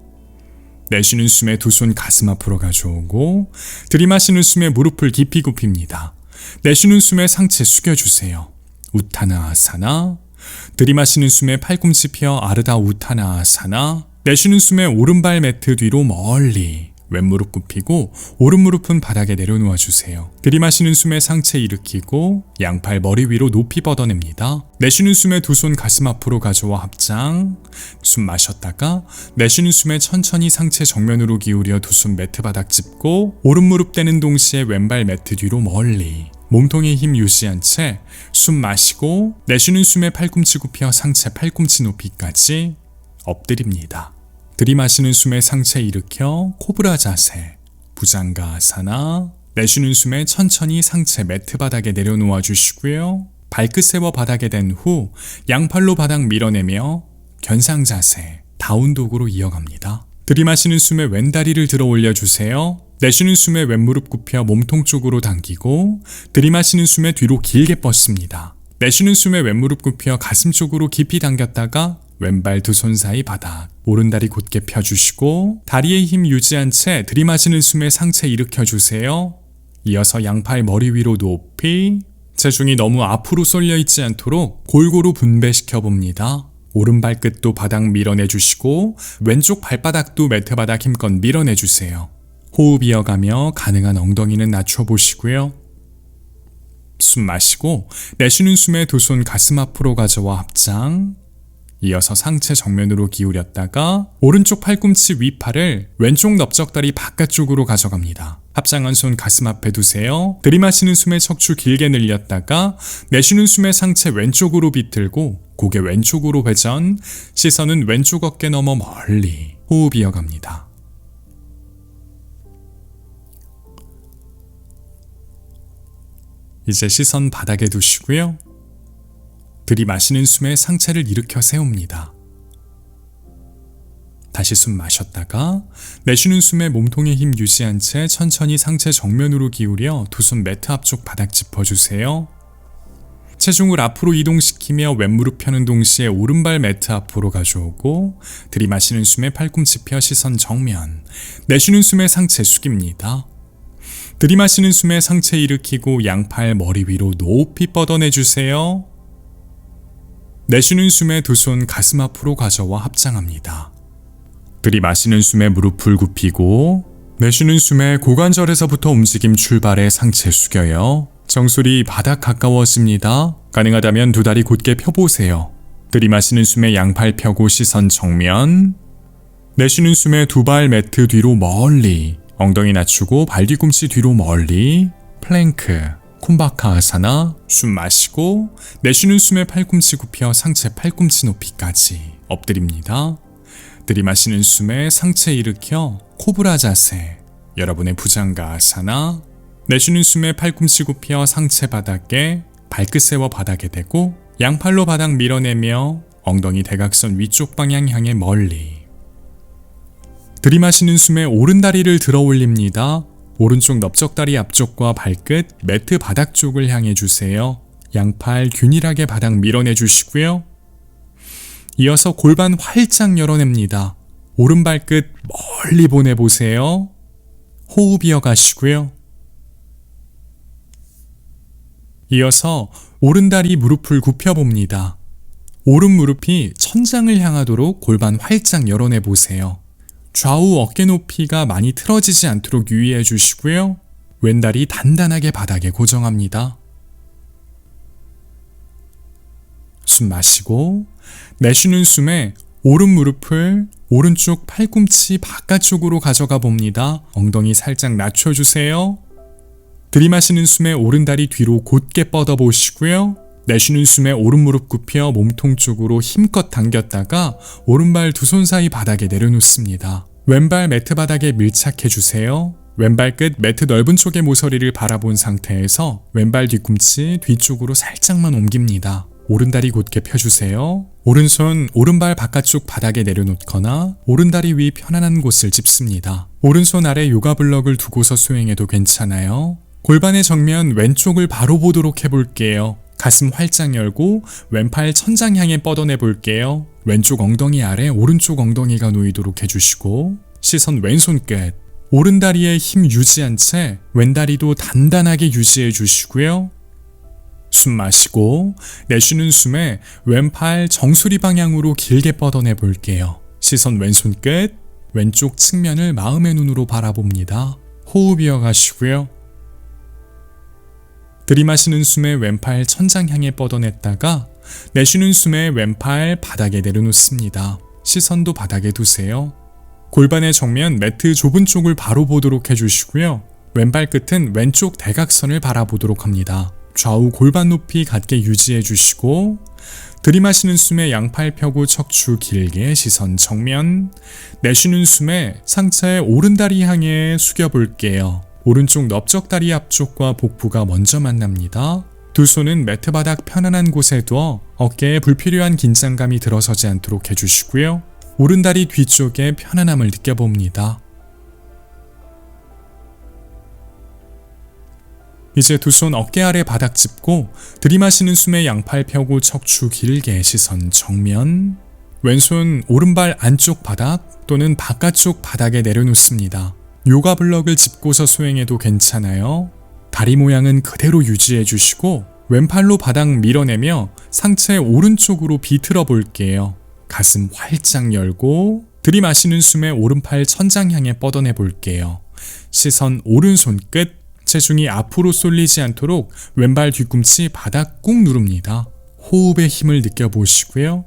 내쉬는 숨에 두 손 가슴 앞으로 가져오고 들이마시는 숨에 무릎을 깊이 굽힙니다. 내쉬는 숨에 상체 숙여주세요. 우타나 아사나. 들이마시는 숨에 팔꿈치 펴 아르다 우타나 아사나. 내쉬는 숨에 오른발 매트 뒤로 멀리. 왼무릎 굽히고 오른 무릎은 바닥에 내려놓아 주세요. 들이마시는 숨에 상체 일으키고 양팔 머리 위로 높이 뻗어냅니다. 내쉬는 숨에 두 손 가슴 앞으로 가져와 합장. 숨 마셨다가 내쉬는 숨에 천천히 상체 정면으로 기울여 두 손 매트 바닥 짚고 오른 무릎 떼는 동시에 왼발 매트 뒤로 멀리. 몸통에 힘 유지한 채 숨 마시고 내쉬는 숨에 팔꿈치 굽혀 상체 팔꿈치 높이까지 엎드립니다. 들이마시는 숨에 상체 일으켜 코브라 자세, 부장가 아사나. 내쉬는 숨에 천천히 상체 매트 바닥에 내려놓아 주시고요. 발끝 세워 바닥에 댄 후 양팔로 바닥 밀어내며 견상 자세, 다운독으로 이어갑니다. 들이마시는 숨에 왼다리를 들어 올려주세요. 내쉬는 숨에 왼무릎 굽혀 몸통 쪽으로 당기고 들이마시는 숨에 뒤로 길게 뻗습니다. 내쉬는 숨에 왼무릎 굽혀 가슴 쪽으로 깊이 당겼다가 왼발 두 손 사이 바닥, 오른다리 곧게 펴주시고 다리에 힘 유지한 채 들이마시는 숨에 상체 일으켜주세요. 이어서 양팔 머리 위로 높이. 체중이 너무 앞으로 쏠려 있지 않도록 골고루 분배시켜 봅니다. 오른발 끝도 바닥 밀어내주시고 왼쪽 발바닥도 매트 바닥 힘껏 밀어내주세요. 호흡 이어가며 가능한 엉덩이는 낮춰보시고요. 숨 마시고 내쉬는 숨에 두 손 가슴 앞으로 가져와 합장. 이어서 상체 정면으로 기울였다가 오른쪽 팔꿈치 위팔을 왼쪽 넓적다리 바깥쪽으로 가져갑니다. 합장한 손 가슴 앞에 두세요. 들이마시는 숨에 척추 길게 늘렸다가 내쉬는 숨에 상체 왼쪽으로 비틀고 고개 왼쪽으로 회전. 시선은 왼쪽 어깨 넘어 멀리. 호흡 이어갑니다. 이제 시선 바닥에 두시고요. 들이마시는 숨에 상체를 일으켜 세웁니다. 다시 숨 마셨다가 내쉬는 숨에 몸통에 힘 유지한 채 천천히 상체 정면으로 기울여 두 손 매트 앞쪽 바닥 짚어주세요. 체중을 앞으로 이동시키며 왼무릎 펴는 동시에 오른발 매트 앞으로 가져오고 들이마시는 숨에 팔꿈치 펴 시선 정면, 내쉬는 숨에 상체 숙입니다. 들이마시는 숨에 상체 일으키고 양팔 머리 위로 높이 뻗어내주세요. 내쉬는 숨에 두 손 가슴 앞으로 가져와 합장합니다. 들이마시는 숨에 무릎을 굽히고 내쉬는 숨에 고관절에서부터 움직임 출발해 상체 숙여요. 정수리 바닥 가까워집니다. 가능하다면 두 다리 곧게 펴보세요. 들이마시는 숨에 양팔 펴고 시선 정면. 내쉬는 숨에 두 발 매트 뒤로 멀리. 엉덩이 낮추고 발 뒤꿈치 뒤로 멀리. 플랭크, 쿰바카 아사나. 숨 마시고 내쉬는 숨에 팔꿈치 굽혀 상체 팔꿈치 높이까지 엎드립니다. 들이마시는 숨에 상체 일으켜 코브라 자세, 여러분의 부장가 아사나. 내쉬는 숨에 팔꿈치 굽혀 상체 바닥에 발끝 세워 바닥에 대고 양팔로 바닥 밀어내며 엉덩이 대각선 위쪽 방향 향해 멀리. 들이마시는 숨에 오른다리를 들어 올립니다. 오른쪽 넓적다리 앞쪽과 발끝, 매트 바닥 쪽을 향해 주세요. 양팔 균일하게 바닥 밀어내 주시고요. 이어서 골반 활짝 열어냅니다. 오른발끝 멀리 보내보세요. 호흡 이어가시고요. 이어서 오른다리 무릎을 굽혀봅니다. 오른 무릎이 천장을 향하도록 골반 활짝 열어내보세요. 좌우 어깨 높이가 많이 틀어지지 않도록 유의해 주시고요. 왼다리 단단하게 바닥에 고정합니다. 숨 마시고 내쉬는 숨에 오른 무릎을 오른쪽 팔꿈치 바깥쪽으로 가져가 봅니다. 엉덩이 살짝 낮춰주세요. 들이마시는 숨에 오른다리 뒤로 곧게 뻗어보시고요. 내쉬는 숨에 오른 무릎 굽혀 몸통 쪽으로 힘껏 당겼다가 오른발 두 손 사이 바닥에 내려놓습니다. 왼발 매트 바닥에 밀착해주세요. 왼발 끝 매트 넓은 쪽의 모서리를 바라본 상태에서 왼발 뒤꿈치 뒤쪽으로 살짝만 옮깁니다. 오른다리 곧게 펴주세요. 오른손 오른발 바깥쪽 바닥에 내려놓거나 오른다리 위 편안한 곳을 짚습니다. 오른손 아래 요가 블럭을 두고서 수행해도 괜찮아요. 골반의 정면 왼쪽을 바로 보도록 해볼게요. 가슴 활짝 열고 왼팔 천장 향해 뻗어내 볼게요. 왼쪽 엉덩이 아래 오른쪽 엉덩이가 놓이도록 해주시고 시선 왼손 끝. 오른다리에 힘 유지한 채 왼다리도 단단하게 유지해 주시고요. 숨 마시고 내쉬는 숨에 왼팔 정수리 방향으로 길게 뻗어내 볼게요. 시선 왼손 끝. 왼쪽 측면을 마음의 눈으로 바라봅니다. 호흡 이어가시고요. 들이마시는 숨에 왼팔 천장 향해 뻗어냈다가 내쉬는 숨에 왼팔 바닥에 내려놓습니다. 시선도 바닥에 두세요. 골반의 정면 매트 좁은 쪽을 바로 보도록 해주시고요. 왼발 끝은 왼쪽 대각선을 바라보도록 합니다. 좌우 골반 높이 같게 유지해 주시고 들이마시는 숨에 양팔 펴고 척추 길게 시선 정면. 내쉬는 숨에 상체 오른다리 향해 숙여볼게요. 오른쪽 넓적다리 앞쪽과 복부가 먼저 만납니다. 두 손은 매트 바닥 편안한 곳에 두어 어깨에 불필요한 긴장감이 들어서지 않도록 해주시고요. 오른다리 뒤쪽에 편안함을 느껴봅니다. 이제 두 손 어깨 아래 바닥 짚고 들이마시는 숨에 양팔 펴고 척추 길게 시선 정면. 왼손 오른발 안쪽 바닥 또는 바깥쪽 바닥에 내려놓습니다. 요가 블럭을 짚고서 수행해도 괜찮아요. 다리 모양은 그대로 유지해 주시고 왼팔로 바닥 밀어내며 상체 오른쪽으로 비틀어 볼게요. 가슴 활짝 열고 들이마시는 숨에 오른팔 천장 향해 뻗어내 볼게요. 시선 오른손 끝. 체중이 앞으로 쏠리지 않도록 왼발 뒤꿈치 바닥 꾹 누릅니다. 호흡의 힘을 느껴보시고요.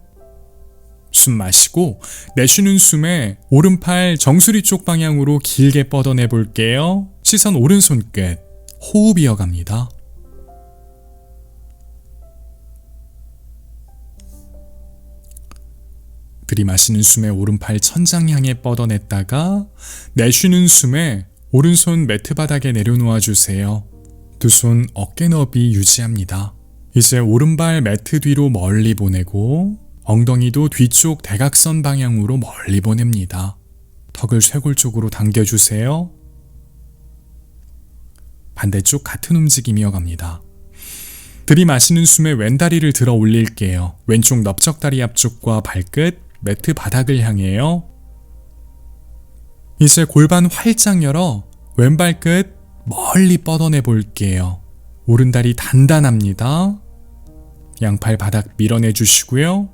숨 마시고 내쉬는 숨에 오른팔 정수리 쪽 방향으로 길게 뻗어내 볼게요. 시선 오른손 끝. 호흡 이어갑니다. 들이마시는 숨에 오른팔 천장 향해 뻗어냈다가 내쉬는 숨에 오른손 매트 바닥에 내려놓아 주세요. 두 손 어깨 너비 유지합니다. 이제 오른발 매트 뒤로 멀리 보내고 엉덩이도 뒤쪽 대각선 방향으로 멀리 보냅니다. 턱을 쇄골 쪽으로 당겨주세요. 반대쪽 같은 움직임 이어갑니다. 들이마시는 숨에 왼다리를 들어 올릴게요. 왼쪽 넓적다리 앞쪽과 발끝, 매트 바닥을 향해요. 이제 골반 활짝 열어 왼발 끝 멀리 뻗어내 볼게요. 오른다리 단단합니다. 양팔 바닥 밀어내 주시고요.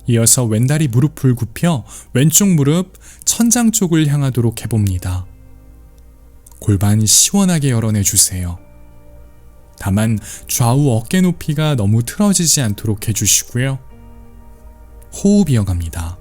이어서 왼다리 무릎을 굽혀 왼쪽 무릎 천장 쪽을 향하도록 해봅니다. 골반 시원하게 열어내주세요. 다만 좌우 어깨 높이가 너무 틀어지지 않도록 해주시고요. 호흡 이어갑니다.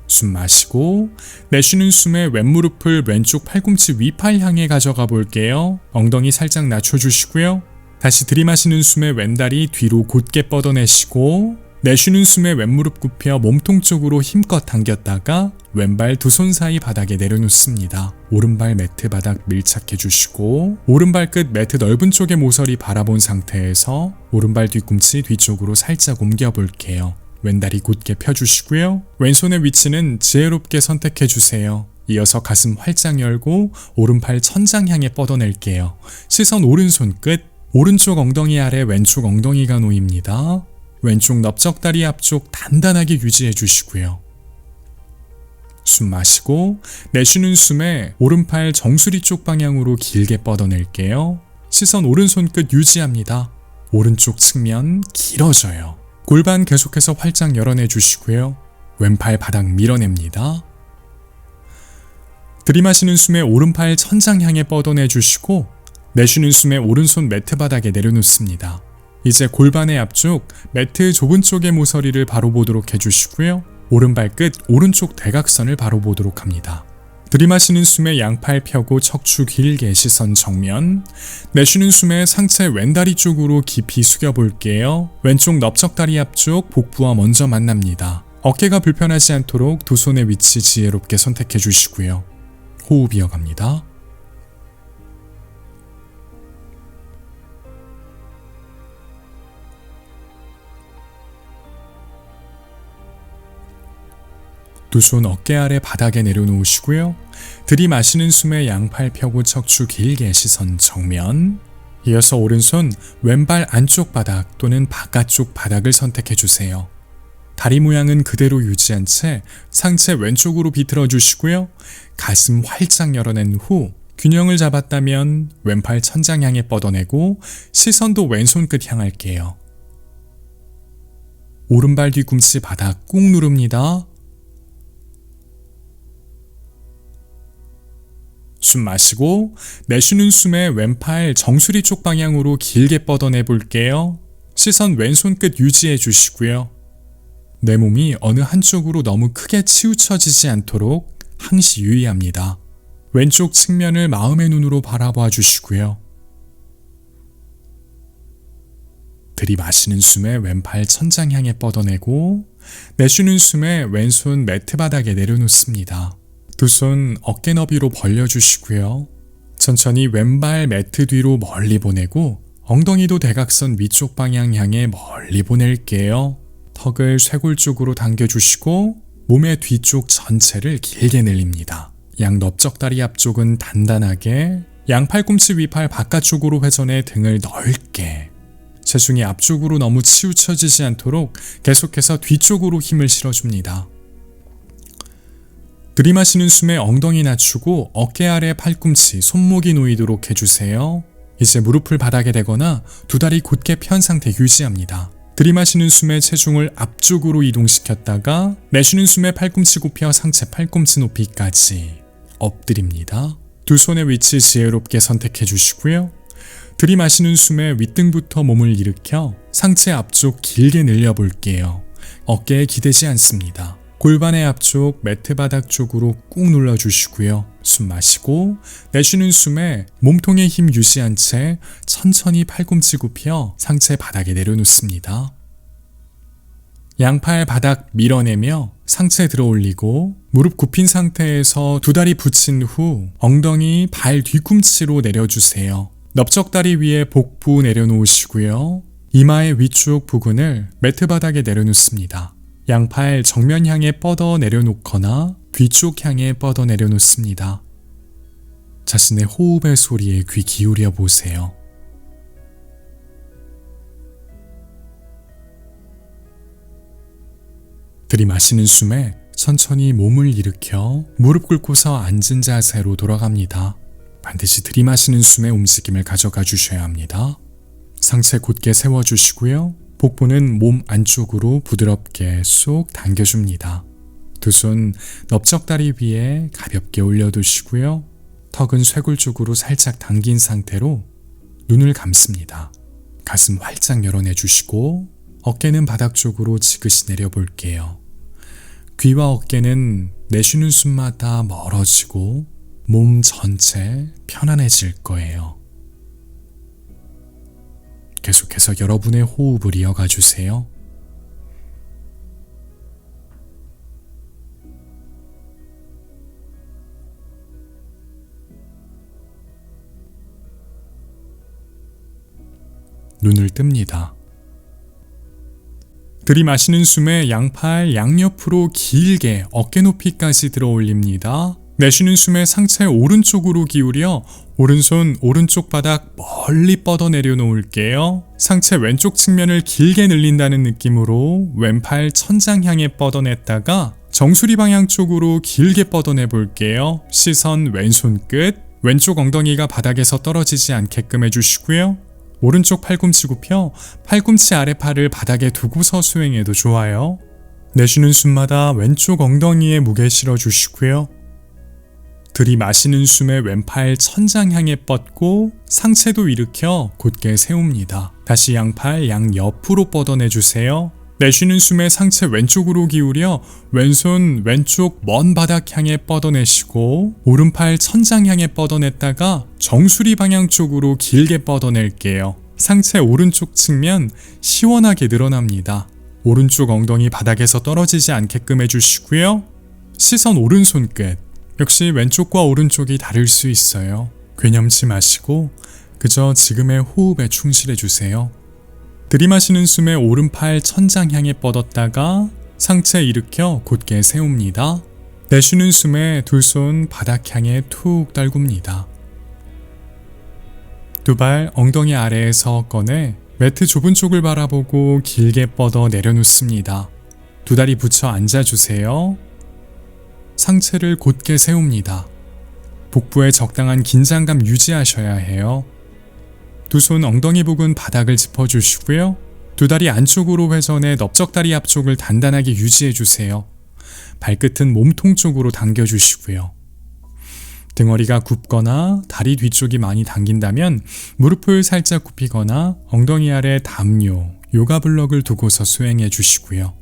숨 마시고 내쉬는 숨에 왼무릎을 왼쪽 팔꿈치 위팔 향해 가져가 볼게요. 엉덩이 살짝 낮춰주시고요. 다시 들이마시는 숨에 왼다리 뒤로 곧게 뻗어내시고 내쉬는 숨에 왼무릎 굽혀 몸통 쪽으로 힘껏 당겼다가 왼발 두 손 사이 바닥에 내려놓습니다. 오른발 매트 바닥 밀착해 주시고 오른발 끝 매트 넓은 쪽의 모서리 바라본 상태에서 오른발 뒤꿈치 뒤쪽으로 살짝 옮겨 볼게요. 왼다리 곧게 펴주시고요. 왼손의 위치는 지혜롭게 선택해 주세요. 이어서 가슴 활짝 열고 오른팔 천장 향해 뻗어낼게요. 시선 오른손 끝, 오른쪽 엉덩이 아래 왼쪽 엉덩이가 놓입니다. 왼쪽 넓적다리 앞쪽 단단하게 유지해 주시고요. 숨 마시고 내쉬는 숨에 오른팔 정수리 쪽 방향으로 길게 뻗어낼게요. 시선 오른손 끝 유지합니다. 오른쪽 측면 길어져요. 골반 계속해서 활짝 열어내 주시고요. 왼팔 바닥 밀어냅니다. 들이마시는 숨에 오른팔 천장 향해 뻗어내 주시고 내쉬는 숨에 오른손 매트 바닥에 내려놓습니다. 이제 골반의 앞쪽 매트 좁은 쪽의 모서리를 바로 보도록 해주시고요. 오른발 끝 오른쪽 대각선을 바로 보도록 합니다. 들이마시는 숨에 양팔 펴고 척추 길게 시선 정면, 내쉬는 숨에 상체 왼다리 쪽으로 깊이 숙여볼게요. 왼쪽 넓적다리 앞쪽 복부와 먼저 만납니다. 어깨가 불편하지 않도록 두 손의 위치 지혜롭게 선택해 주시고요. 호흡 이어갑니다. 두 손 어깨 아래 바닥에 내려놓으시고요. 들이마시는 숨에 양팔 펴고 척추 길게 시선 정면. 이어서 오른손 왼발 안쪽 바닥 또는 바깥쪽 바닥을 선택해 주세요. 다리 모양은 그대로 유지한 채 상체 왼쪽으로 비틀어 주시고요. 가슴 활짝 열어낸 후 균형을 잡았다면 왼팔 천장 향해 뻗어내고 시선도 왼손 끝 향할게요. 오른발 뒤꿈치 바닥 꾹 누릅니다. 숨 마시고 내쉬는 숨에 왼팔 정수리 쪽 방향으로 길게 뻗어내 볼게요. 시선 왼손 끝 유지해 주시고요. 내 몸이 어느 한쪽으로 너무 크게 치우쳐지지 않도록 항시 유의합니다. 왼쪽 측면을 마음의 눈으로 바라봐 주시고요. 들이마시는 숨에 왼팔 천장 향해 뻗어내고 내쉬는 숨에 왼손 매트 바닥에 내려놓습니다. 두 손 어깨 너비로 벌려주시고요. 천천히 왼발 매트 뒤로 멀리 보내고 엉덩이도 대각선 위쪽 방향 향해 멀리 보낼게요. 턱을 쇄골 쪽으로 당겨주시고 몸의 뒤쪽 전체를 길게 늘립니다. 양 넓적다리 앞쪽은 단단하게, 양 팔꿈치 위팔 바깥쪽으로 회전해 등을 넓게, 체중이 앞쪽으로 너무 치우쳐지지 않도록 계속해서 뒤쪽으로 힘을 실어줍니다. 들이마시는 숨에 엉덩이 낮추고 어깨 아래 팔꿈치, 손목이 놓이도록 해주세요. 이제 무릎을 바닥에 대거나 두 다리 곧게 편 상태 유지합니다. 들이마시는 숨에 체중을 앞쪽으로 이동시켰다가 내쉬는 숨에 팔꿈치 굽혀 상체 팔꿈치 높이까지 엎드립니다. 두 손의 위치 지혜롭게 선택해 주시고요. 들이마시는 숨에 윗등부터 몸을 일으켜 상체 앞쪽 길게 늘려볼게요. 어깨에 기대지 않습니다. 골반의 앞쪽 매트 바닥 쪽으로 꾹 눌러주시고요. 숨 마시고 내쉬는 숨에 몸통의 힘 유지한 채 천천히 팔꿈치 굽혀 상체 바닥에 내려놓습니다. 양팔 바닥 밀어내며 상체 들어 올리고 무릎 굽힌 상태에서 두 다리 붙인 후 엉덩이 발 뒤꿈치로 내려주세요. 넓적다리 위에 복부 내려놓으시고요. 이마의 위쪽 부근을 매트 바닥에 내려놓습니다. 양팔 정면 향해 뻗어 내려놓거나 뒤쪽 향해 뻗어 내려놓습니다. 자신의 호흡의 소리에 귀 기울여 보세요. 들이마시는 숨에 천천히 몸을 일으켜 무릎 꿇고서 앉은 자세로 돌아갑니다. 반드시 들이마시는 숨에 움직임을 가져가 주셔야 합니다. 상체 곧게 세워주시고요. 복부는 몸 안쪽으로 부드럽게 쏙 당겨줍니다. 두 손 넓적다리 위에 가볍게 올려두시고요. 턱은 쇄골 쪽으로 살짝 당긴 상태로 눈을 감습니다. 가슴 활짝 열어내주시고 어깨는 바닥 쪽으로 지그시 내려볼게요. 귀와 어깨는 내쉬는 숨마다 멀어지고 몸 전체 편안해질 거예요. 계속해서 여러분의 호흡을 이어가 주세요. 눈을 뜹니다. 들이마시는 숨에 양팔 양옆으로 길게 어깨 높이까지 들어 올립니다. 내쉬는 숨에 상체 오른쪽으로 기울여 오른손 오른쪽 바닥 멀리 뻗어 내려놓을게요. 상체 왼쪽 측면을 길게 늘린다는 느낌으로 왼팔 천장 향해 뻗어냈다가 정수리 방향 쪽으로 길게 뻗어내 볼게요. 시선 왼손 끝, 왼쪽 엉덩이가 바닥에서 떨어지지 않게끔 해주시고요. 오른쪽 팔꿈치 굽혀 팔꿈치 아래 팔을 바닥에 두고서 수행해도 좋아요. 내쉬는 숨마다 왼쪽 엉덩이에 무게 실어주시고요. 들이마시는 숨에 왼팔 천장 향해 뻗고 상체도 일으켜 곧게 세웁니다. 다시 양팔 양옆으로 뻗어내주세요. 내쉬는 숨에 상체 왼쪽으로 기울여 왼손 왼쪽 먼 바닥 향해 뻗어내시고 오른팔 천장 향해 뻗어냈다가 정수리 방향 쪽으로 길게 뻗어낼게요. 상체 오른쪽 측면 시원하게 늘어납니다. 오른쪽 엉덩이 바닥에서 떨어지지 않게끔 해주시고요. 시선 오른손 끝. 역시 왼쪽과 오른쪽이 다를 수 있어요. 괴념치 마시고 그저 지금의 호흡에 충실해주세요. 들이마시는 숨에 오른팔 천장 향해 뻗었다가 상체 일으켜 곧게 세웁니다. 내쉬는 숨에 두 손 바닥 향해 툭 떨굽니다. 두 발 엉덩이 아래에서 꺼내 매트 좁은 쪽을 바라보고 길게 뻗어 내려놓습니다. 두 다리 붙여 앉아주세요. 상체를 곧게 세웁니다. 복부에 적당한 긴장감 유지하셔야 해요. 두 손 엉덩이 부근 바닥을 짚어주시고요. 두 다리 안쪽으로 회전해 넓적다리 앞쪽을 단단하게 유지해주세요. 발끝은 몸통 쪽으로 당겨주시고요. 등허리가 굽거나 다리 뒤쪽이 많이 당긴다면 무릎을 살짝 굽히거나 엉덩이 아래 담요, 요가 블럭을 두고서 수행해 주시고요.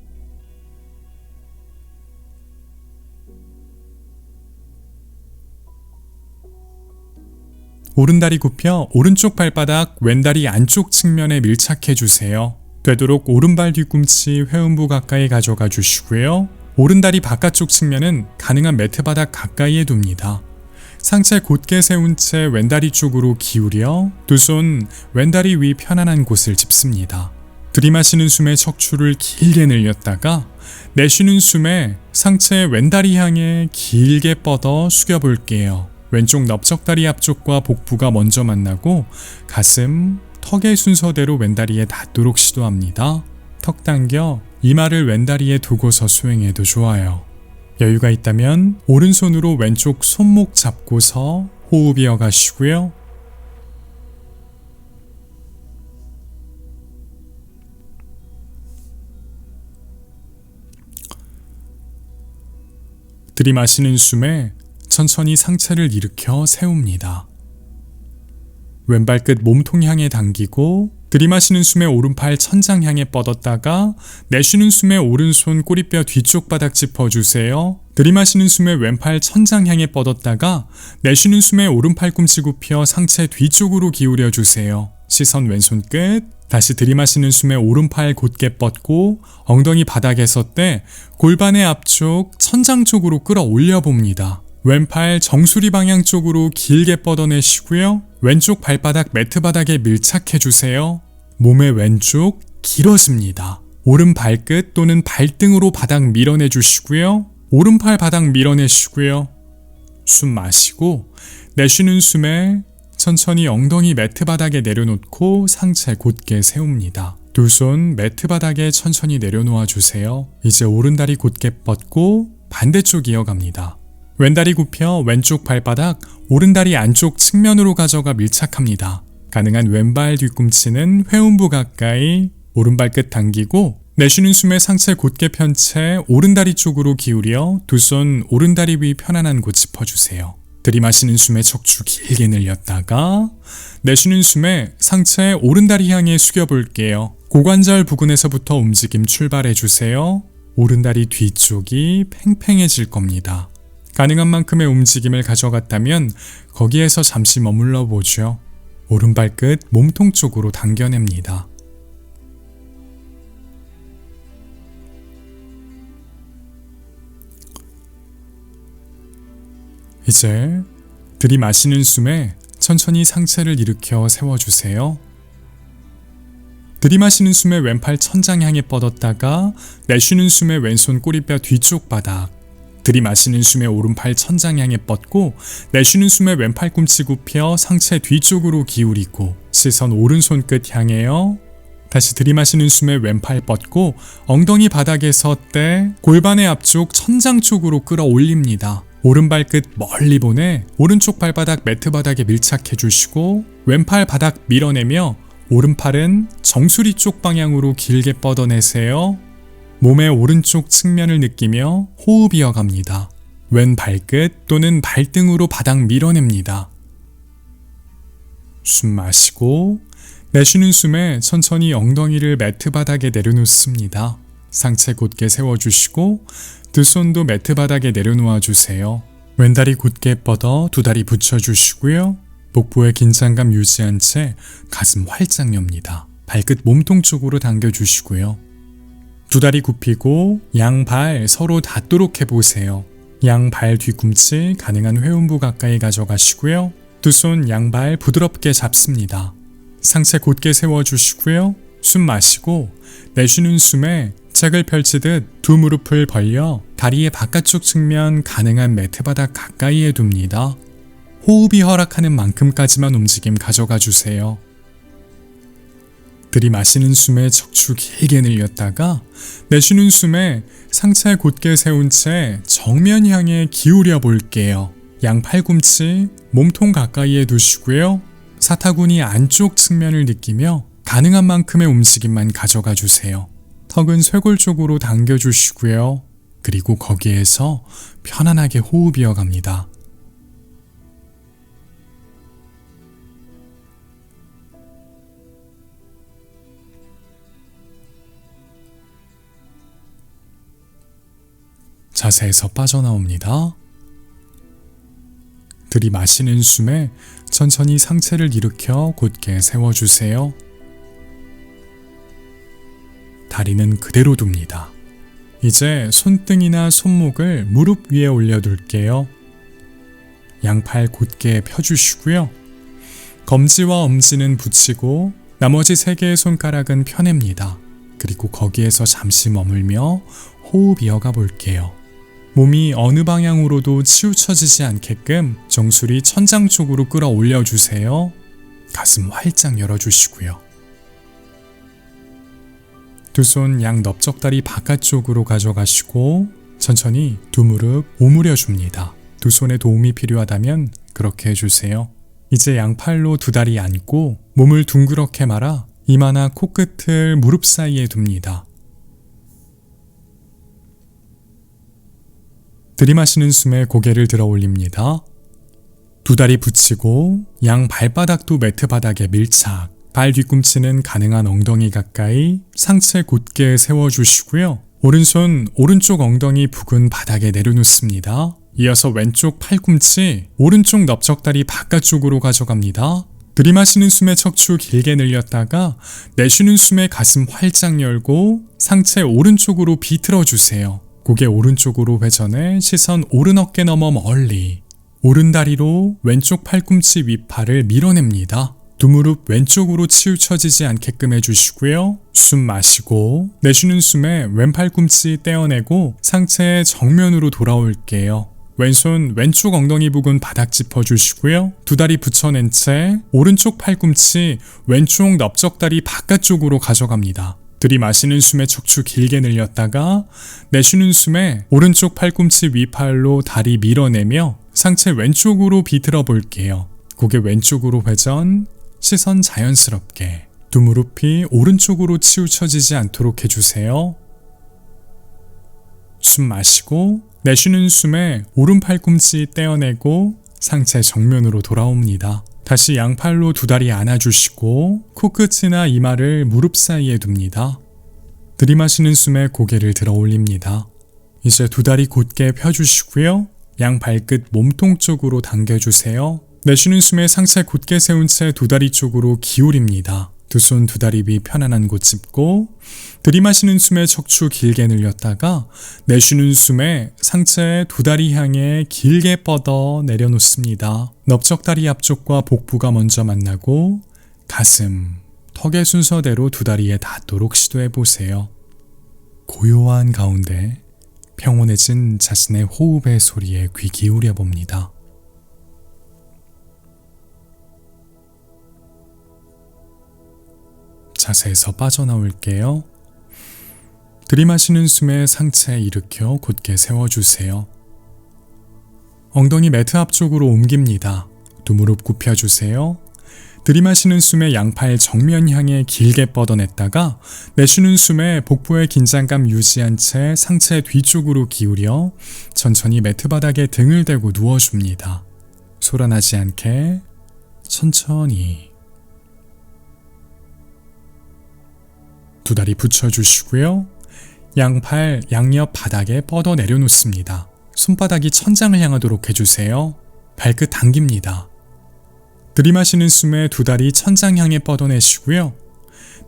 오른다리 굽혀 오른쪽 발바닥 왼다리 안쪽 측면에 밀착해 주세요. 되도록 오른발 뒤꿈치 회음부 가까이 가져가 주시고요. 오른다리 바깥쪽 측면은 가능한 매트 바닥 가까이에 둡니다. 상체 곧게 세운 채 왼다리 쪽으로 기울여 두 손 왼다리 위 편안한 곳을 짚습니다. 들이마시는 숨에 척추를 길게 늘렸다가 내쉬는 숨에 상체 왼다리 향해 길게 뻗어 숙여볼게요. 왼쪽 넓적다리 앞쪽과 복부가 먼저 만나고 가슴, 턱의 순서대로 왼다리에 닿도록 시도합니다. 턱 당겨 이마를 왼다리에 두고서 수행해도 좋아요. 여유가 있다면 오른손으로 왼쪽 손목 잡고서 호흡 이어가시고요. 들이마시는 숨에 천천히 상체를 일으켜 세웁니다. 왼발끝 몸통 향해 당기고 들이마시는 숨에 오른팔 천장 향해 뻗었다가 내쉬는 숨에 오른손 꼬리뼈 뒤쪽 바닥 짚어주세요. 들이마시는 숨에 왼팔 천장 향해 뻗었다가 내쉬는 숨에 오른팔 꿈치 굽혀 상체 뒤쪽으로 기울여주세요. 시선 왼손 끝. 다시 들이마시는 숨에 오른팔 곧게 뻗고 엉덩이 바닥에서 떼 골반의 앞쪽 천장 쪽으로 끌어올려 봅니다. 왼팔 정수리 방향 쪽으로 길게 뻗어내시고요. 왼쪽 발바닥 매트 바닥에 밀착해주세요. 몸의 왼쪽 길어집니다. 오른 발끝 또는 발등으로 바닥 밀어내주시고요. 오른팔 바닥 밀어내시고요. 숨 마시고 내쉬는 숨에 천천히 엉덩이 매트 바닥에 내려놓고 상체 곧게 세웁니다. 두 손 매트 바닥에 천천히 내려놓아 주세요. 이제 오른다리 곧게 뻗고 반대쪽 이어갑니다. 왼다리 굽혀 왼쪽 발바닥 오른다리 안쪽 측면으로 가져가 밀착합니다. 가능한 왼발 뒤꿈치는 회음부 가까이, 오른발끝 당기고 내쉬는 숨에 상체 곧게 편 채 오른다리 쪽으로 기울여 두 손 오른다리 위 편안한 곳 짚어주세요. 들이마시는 숨에 척추 길게 늘렸다가 내쉬는 숨에 상체 오른다리 향해 숙여볼게요. 고관절 부근에서부터 움직임 출발해주세요. 오른다리 뒤쪽이 팽팽해질 겁니다. 가능한 만큼의 움직임을 가져갔다면 거기에서 잠시 머물러 보죠. 오른발끝 몸통 쪽으로 당겨냅니다. 이제 들이마시는 숨에 천천히 상체를 일으켜 세워주세요. 들이마시는 숨에 왼팔 천장 향해 뻗었다가 내쉬는 숨에 왼손 꼬리뼈 뒤쪽 바닥, 들이마시는 숨에 오른팔 천장 향해 뻗고 내쉬는 숨에 왼팔 꿈치 굽혀 상체 뒤쪽으로 기울이고 시선 오른손 끝 향해요. 다시 들이마시는 숨에 왼팔 뻗고 엉덩이 바닥에서 떼 골반의 앞쪽 천장 쪽으로 끌어올립니다. 오른발끝 멀리 보내 오른쪽 발바닥 매트 바닥에 밀착해 주시고 왼팔 바닥 밀어내며 오른팔은 정수리 쪽 방향으로 길게 뻗어내세요. 몸의 오른쪽 측면을 느끼며 호흡 이어갑니다. 왼 발끝 또는 발등으로 바닥 밀어냅니다. 숨 마시고 내쉬는 숨에 천천히 엉덩이를 매트 바닥에 내려놓습니다. 상체 곧게 세워주시고 두 손도 매트 바닥에 내려놓아 주세요. 왼다리 곧게 뻗어 두 다리 붙여주시고요. 복부의 긴장감 유지한 채 가슴 활짝 엽니다. 발끝 몸통 쪽으로 당겨주시고요. 두 다리 굽히고 양발 서로 닿도록 해보세요. 양발 뒤꿈치 가능한 회음부 가까이 가져가시고요. 두 손 양발 부드럽게 잡습니다. 상체 곧게 세워주시고요. 숨 마시고 내쉬는 숨에 짝을 펼치듯 두 무릎을 벌려 다리의 바깥쪽 측면 가능한 매트 바닥 가까이에 둡니다. 호흡이 허락하는 만큼까지만 움직임 가져가 주세요. 들이마시는 숨에 척추 길게 늘렸다가 내쉬는 숨에 상체 곧게 세운 채 정면 향해 기울여 볼게요. 양 팔꿈치 몸통 가까이에 두시고요. 사타구니 안쪽 측면을 느끼며 가능한 만큼의 움직임만 가져가 주세요. 턱은 쇄골 쪽으로 당겨주시고요. 그리고 거기에서 편안하게 호흡 이어갑니다. 자세에서 빠져나옵니다. 들이마시는 숨에 천천히 상체를 일으켜 곧게 세워주세요. 다리는 그대로 둡니다. 이제 손등이나 손목을 무릎 위에 올려둘게요. 양팔 곧게 펴주시고요. 검지와 엄지는 붙이고 나머지 3개의 손가락은 펴냅니다. 그리고 거기에서 잠시 머물며 호흡 이어가 볼게요. 몸이 어느 방향으로도 치우쳐지지 않게끔 정수리 천장 쪽으로 끌어올려 주세요. 가슴 활짝 열어주시고요. 두 손 양 넓적다리 바깥쪽으로 가져가시고 천천히 두 무릎 오므려 줍니다. 두 손에 도움이 필요하다면 그렇게 해주세요. 이제 양팔로 두 다리 안고 몸을 둥그렇게 말아 이마나 코끝을 무릎 사이에 둡니다. 들이마시는 숨에 고개를 들어 올립니다. 두 다리 붙이고 양 발바닥도 매트 바닥에 밀착. 발 뒤꿈치는 가능한 엉덩이 가까이 상체 곧게 세워주시고요. 오른손 오른쪽 엉덩이 부근 바닥에 내려놓습니다. 이어서 왼쪽 팔꿈치 오른쪽 넓적다리 바깥쪽으로 가져갑니다. 들이마시는 숨에 척추 길게 늘렸다가 내쉬는 숨에 가슴 활짝 열고 상체 오른쪽으로 비틀어 주세요. 고개 오른쪽으로 회전해 시선 오른 어깨 너머 멀리. 오른 다리로 왼쪽 팔꿈치 윗팔을 밀어냅니다. 두 무릎 왼쪽으로 치우쳐지지 않게끔 해주시고요. 숨 마시고 내쉬는 숨에 왼팔 꿈치 떼어내고 상체 정면으로 돌아올게요. 왼손 왼쪽 엉덩이 부근 바닥 짚어주시고요. 두 다리 붙여낸 채 오른쪽 팔꿈치 왼쪽 넓적다리 바깥쪽으로 가져갑니다. 들이마시는 숨에 척추 길게 늘렸다가 내쉬는 숨에 오른쪽 팔꿈치 위팔로 다리 밀어내며 상체 왼쪽으로 비틀어 볼게요. 고개 왼쪽으로 회전, 시선 자연스럽게. 두 무릎이 오른쪽으로 치우쳐지지 않도록 해주세요. 숨 마시고 내쉬는 숨에 오른 팔꿈치 떼어내고 상체 정면으로 돌아옵니다. 다시 양팔로 두 다리 안아주시고 코끝이나 이마를 무릎 사이에 둡니다. 들이마시는 숨에 고개를 들어 올립니다. 이제 두 다리 곧게 펴주시고요. 양 발끝 몸통 쪽으로 당겨주세요. 내쉬는 숨에 상체 곧게 세운 채 두 다리 쪽으로 기울입니다. 두 손 두 다리 위 편안한 곳 짚고 들이마시는 숨에 척추 길게 늘렸다가 내쉬는 숨에 상체 두 다리 향해 길게 뻗어 내려놓습니다. 넓적다리 앞쪽과 복부가 먼저 만나고 가슴, 턱의 순서대로 두 다리에 닿도록 시도해보세요. 고요한 가운데 평온해진 자신의 호흡의 소리에 귀 기울여 봅니다. 자세에서 빠져나올게요. 들이마시는 숨에 상체 일으켜 곧게 세워주세요. 엉덩이 매트 앞쪽으로 옮깁니다. 두 무릎 굽혀주세요. 들이마시는 숨에 양팔 정면 향해 길게 뻗어냈다가 내쉬는 숨에 복부의 긴장감 유지한 채 상체 뒤쪽으로 기울여 천천히 매트 바닥에 등을 대고 누워줍니다. 소란하지 않게 천천히 두 다리 붙여주시고요. 양팔 양옆 바닥에 뻗어 내려놓습니다. 손바닥이 천장을 향하도록 해주세요. 발끝 당깁니다. 들이마시는 숨에 두 다리 천장 향해 뻗어내시고요.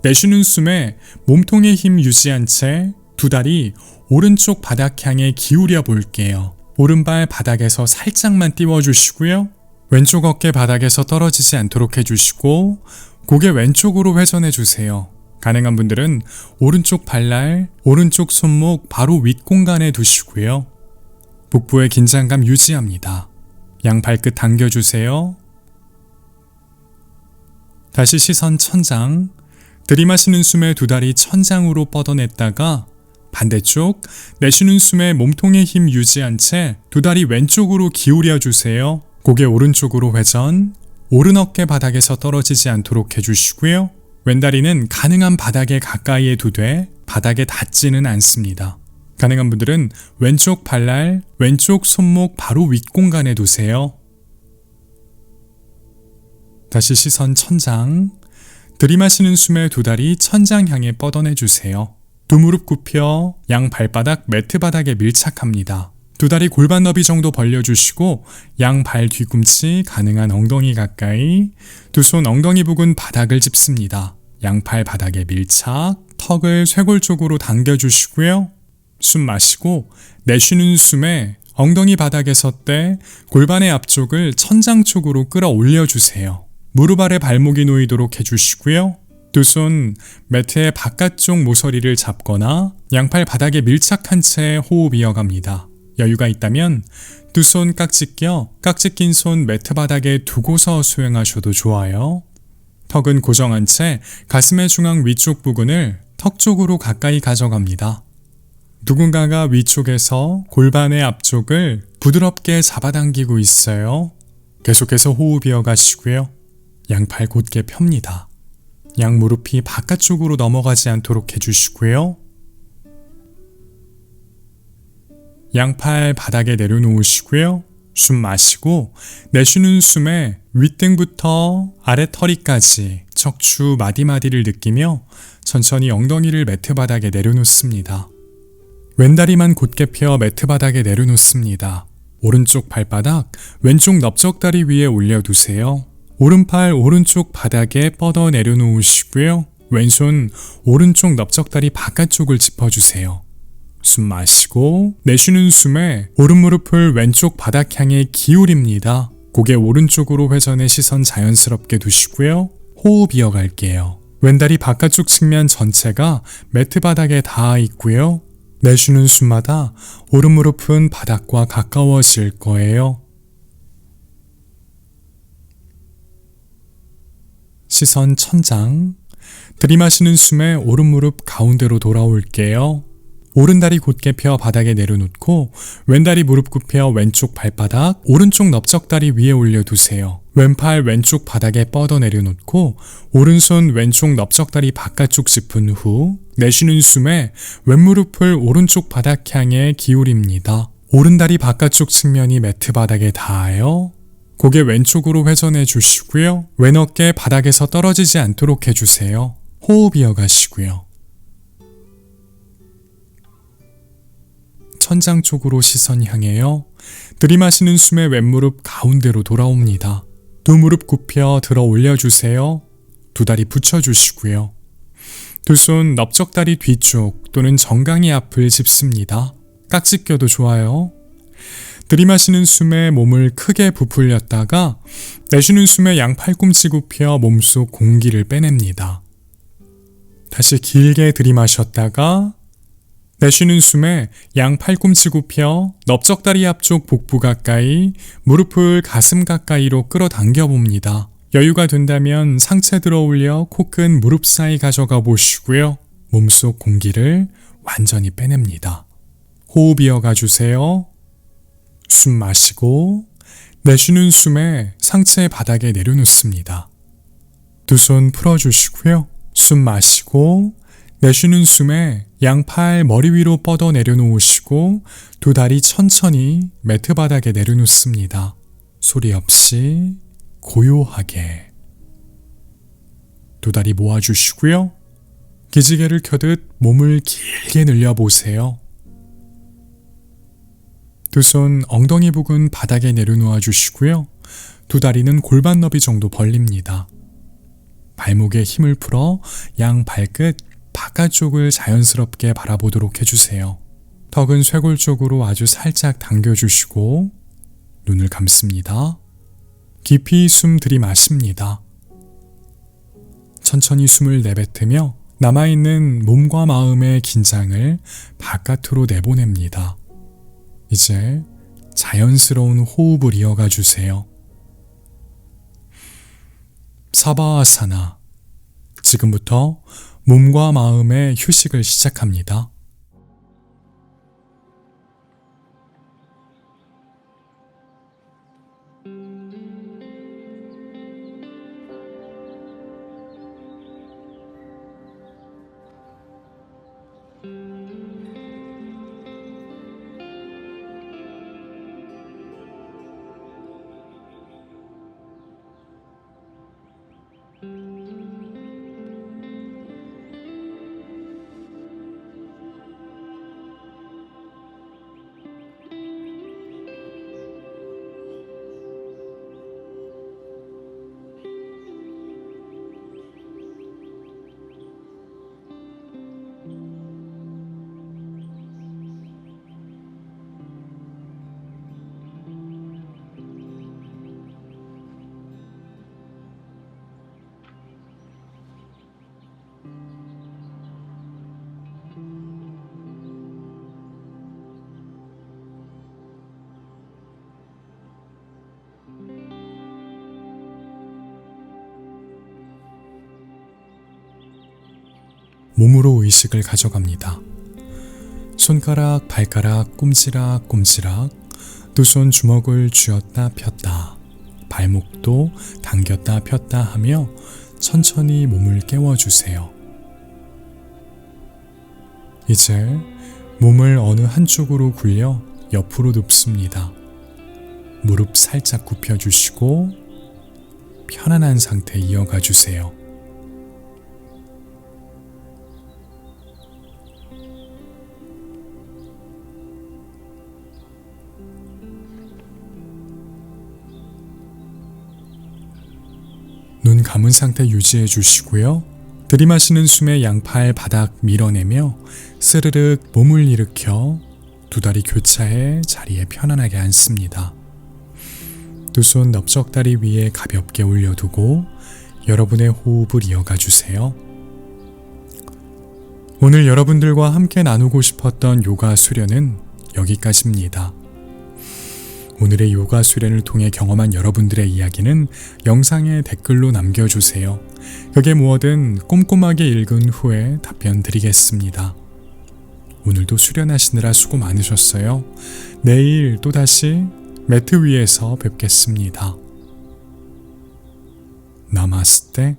내쉬는 숨에 몸통의 힘 유지한 채 두 다리 오른쪽 바닥 향해 기울여 볼게요. 오른발 바닥에서 살짝만 띄워주시고요. 왼쪽 어깨 바닥에서 떨어지지 않도록 해주시고 고개 왼쪽으로 회전해주세요. 가능한 분들은 오른쪽 발날, 오른쪽 손목 바로 윗공간에 두시고요. 복부의 긴장감 유지합니다. 양 발끝 당겨주세요. 다시 시선 천장, 들이마시는 숨에 두 다리 천장으로 뻗어냈다가 반대쪽, 내쉬는 숨에 몸통의 힘 유지한 채 두 다리 왼쪽으로 기울여주세요. 고개 오른쪽으로 회전, 오른 어깨 바닥에서 떨어지지 않도록 해주시고요. 왼다리는 가능한 바닥에 가까이에 두되 바닥에 닿지는 않습니다. 가능한 분들은 왼쪽 발날, 왼쪽 손목 바로 윗공간에 두세요. 다시 시선 천장, 들이마시는 숨에 두 다리 천장 향해 뻗어내주세요. 두 무릎 굽혀 양 발바닥 매트 바닥에 밀착합니다. 두 다리 골반 너비 정도 벌려주시고 양 발 뒤꿈치 가능한 엉덩이 가까이, 두 손 엉덩이 부근 바닥을 짚습니다. 양팔 바닥에 밀착, 턱을 쇄골 쪽으로 당겨주시고요. 숨 마시고 내쉬는 숨에 엉덩이 바닥에 섰대 골반의 앞쪽을 천장 쪽으로 끌어올려주세요. 무릎 아래 발목이 놓이도록 해주시고요. 두 손 매트의 바깥쪽 모서리를 잡거나 양팔 바닥에 밀착한 채 호흡 이어갑니다. 여유가 있다면 두 손 깍지 껴 깍지 낀 손 매트 바닥에 두고서 수행하셔도 좋아요. 턱은 고정한 채 가슴의 중앙 위쪽 부근을 턱 쪽으로 가까이 가져갑니다. 누군가가 위쪽에서 골반의 앞쪽을 부드럽게 잡아당기고 있어요. 계속해서 호흡 이어가시고요. 양팔 곧게 펴니다. 양 무릎이 바깥쪽으로 넘어가지 않도록 해주시고요. 양팔 바닥에 내려놓으시고요. 숨 마시고 내쉬는 숨에 윗등부터 아래터리까지 척추 마디마디를 느끼며 천천히 엉덩이를 매트 바닥에 내려놓습니다. 왼다리만 곧게 펴 매트 바닥에 내려놓습니다. 오른쪽 발바닥 왼쪽 넓적다리 위에 올려두세요. 오른팔 오른쪽 바닥에 뻗어 내려놓으시고요. 왼손 오른쪽 넓적다리 바깥쪽을 짚어주세요. 숨 마시고 내쉬는 숨에 오른 무릎을 왼쪽 바닥 향해 기울입니다. 고개 오른쪽으로 회전해 시선 자연스럽게 두시고요. 호흡 이어갈게요. 왼다리 바깥쪽 측면 전체가 매트 바닥에 닿아 있고요. 내쉬는 숨마다 오른 무릎은 바닥과 가까워질 거예요. 시선 천장, 들이마시는 숨에 오른 무릎 가운데로 돌아올게요. 오른다리 곧게 펴 바닥에 내려놓고 왼다리 무릎 굽혀 왼쪽 발바닥, 오른쪽 넓적다리 위에 올려두세요. 왼팔 왼쪽 바닥에 뻗어 내려놓고 오른손 왼쪽 넓적다리 바깥쪽 짚은 후 내쉬는 숨에 왼무릎을 오른쪽 바닥 향해 기울입니다. 오른다리 바깥쪽 측면이 매트 바닥에 닿아요. 고개 왼쪽으로 회전해 주시고요. 왼 어깨 바닥에서 떨어지지 않도록 해주세요. 호흡 이어가시고요. 천장 쪽으로 시선 향해요. 들이마시는 숨에 왼무릎 가운데로 돌아옵니다. 두 무릎 굽혀 들어 올려주세요. 두 다리 붙여주시고요. 두 손 넓적다리 뒤쪽 또는 정강이 앞을 짚습니다. 깍지 껴도 좋아요. 들이마시는 숨에 몸을 크게 부풀렸다가 내쉬는 숨에 양 팔꿈치 굽혀 몸속 공기를 빼냅니다. 다시 길게 들이마셨다가 내쉬는 숨에 양 팔꿈치 굽혀 넓적다리 앞쪽 복부 가까이, 무릎을 가슴 가까이로 끌어당겨 봅니다. 여유가 된다면 상체 들어 올려 코끝 무릎 사이 가져가 보시고요. 몸속 공기를 완전히 빼냅니다. 호흡 이어가 주세요. 숨 마시고 내쉬는 숨에 상체 바닥에 내려놓습니다. 두 손 풀어주시고요. 숨 마시고 내쉬는 숨에 양팔 머리 위로 뻗어 내려놓으시고 두 다리 천천히 매트 바닥에 내려놓습니다. 소리 없이 고요하게. 두 다리 모아주시고요. 기지개를 켜듯 몸을 길게 늘려보세요. 두 손 엉덩이 부근 바닥에 내려놓아 주시고요. 두 다리는 골반 너비 정도 벌립니다. 발목에 힘을 풀어 양 발끝 바깥쪽을 자연스럽게 바라보도록 해주세요. 턱은 쇄골 쪽으로 아주 살짝 당겨주시고 눈을 감습니다. 깊이 숨 들이마십니다. 천천히 숨을 내뱉으며 남아있는 몸과 마음의 긴장을 바깥으로 내보냅니다. 이제 자연스러운 호흡을 이어가 주세요. 사바아사나. 지금부터 몸과 마음의 휴식을 시작합니다. 몸으로 의식을 가져갑니다. 손가락, 발가락, 꼼지락, 꼼지락, 두 손 주먹을 쥐었다 폈다, 발목도 당겼다 폈다 하며 천천히 몸을 깨워주세요. 이제 몸을 어느 한쪽으로 굴려 옆으로 눕습니다. 무릎 살짝 굽혀주시고 편안한 상태 이어가 주세요. 눈 감은 상태 유지해 주시고요. 들이마시는 숨에 양팔 바닥 밀어내며 스르륵 몸을 일으켜 두 다리 교차해 자리에 편안하게 앉습니다. 두 손 넓적다리 위에 가볍게 올려두고 여러분의 호흡을 이어가 주세요. 오늘 여러분들과 함께 나누고 싶었던 요가 수련은 여기까지입니다. 오늘의 요가 수련을 통해 경험한 여러분들의 이야기는 영상에 댓글로 남겨주세요. 그게 무엇든 꼼꼼하게 읽은 후에 답변 드리겠습니다. 오늘도 수련하시느라 수고 많으셨어요. 내일 또다시 매트 위에서 뵙겠습니다. 나마스테.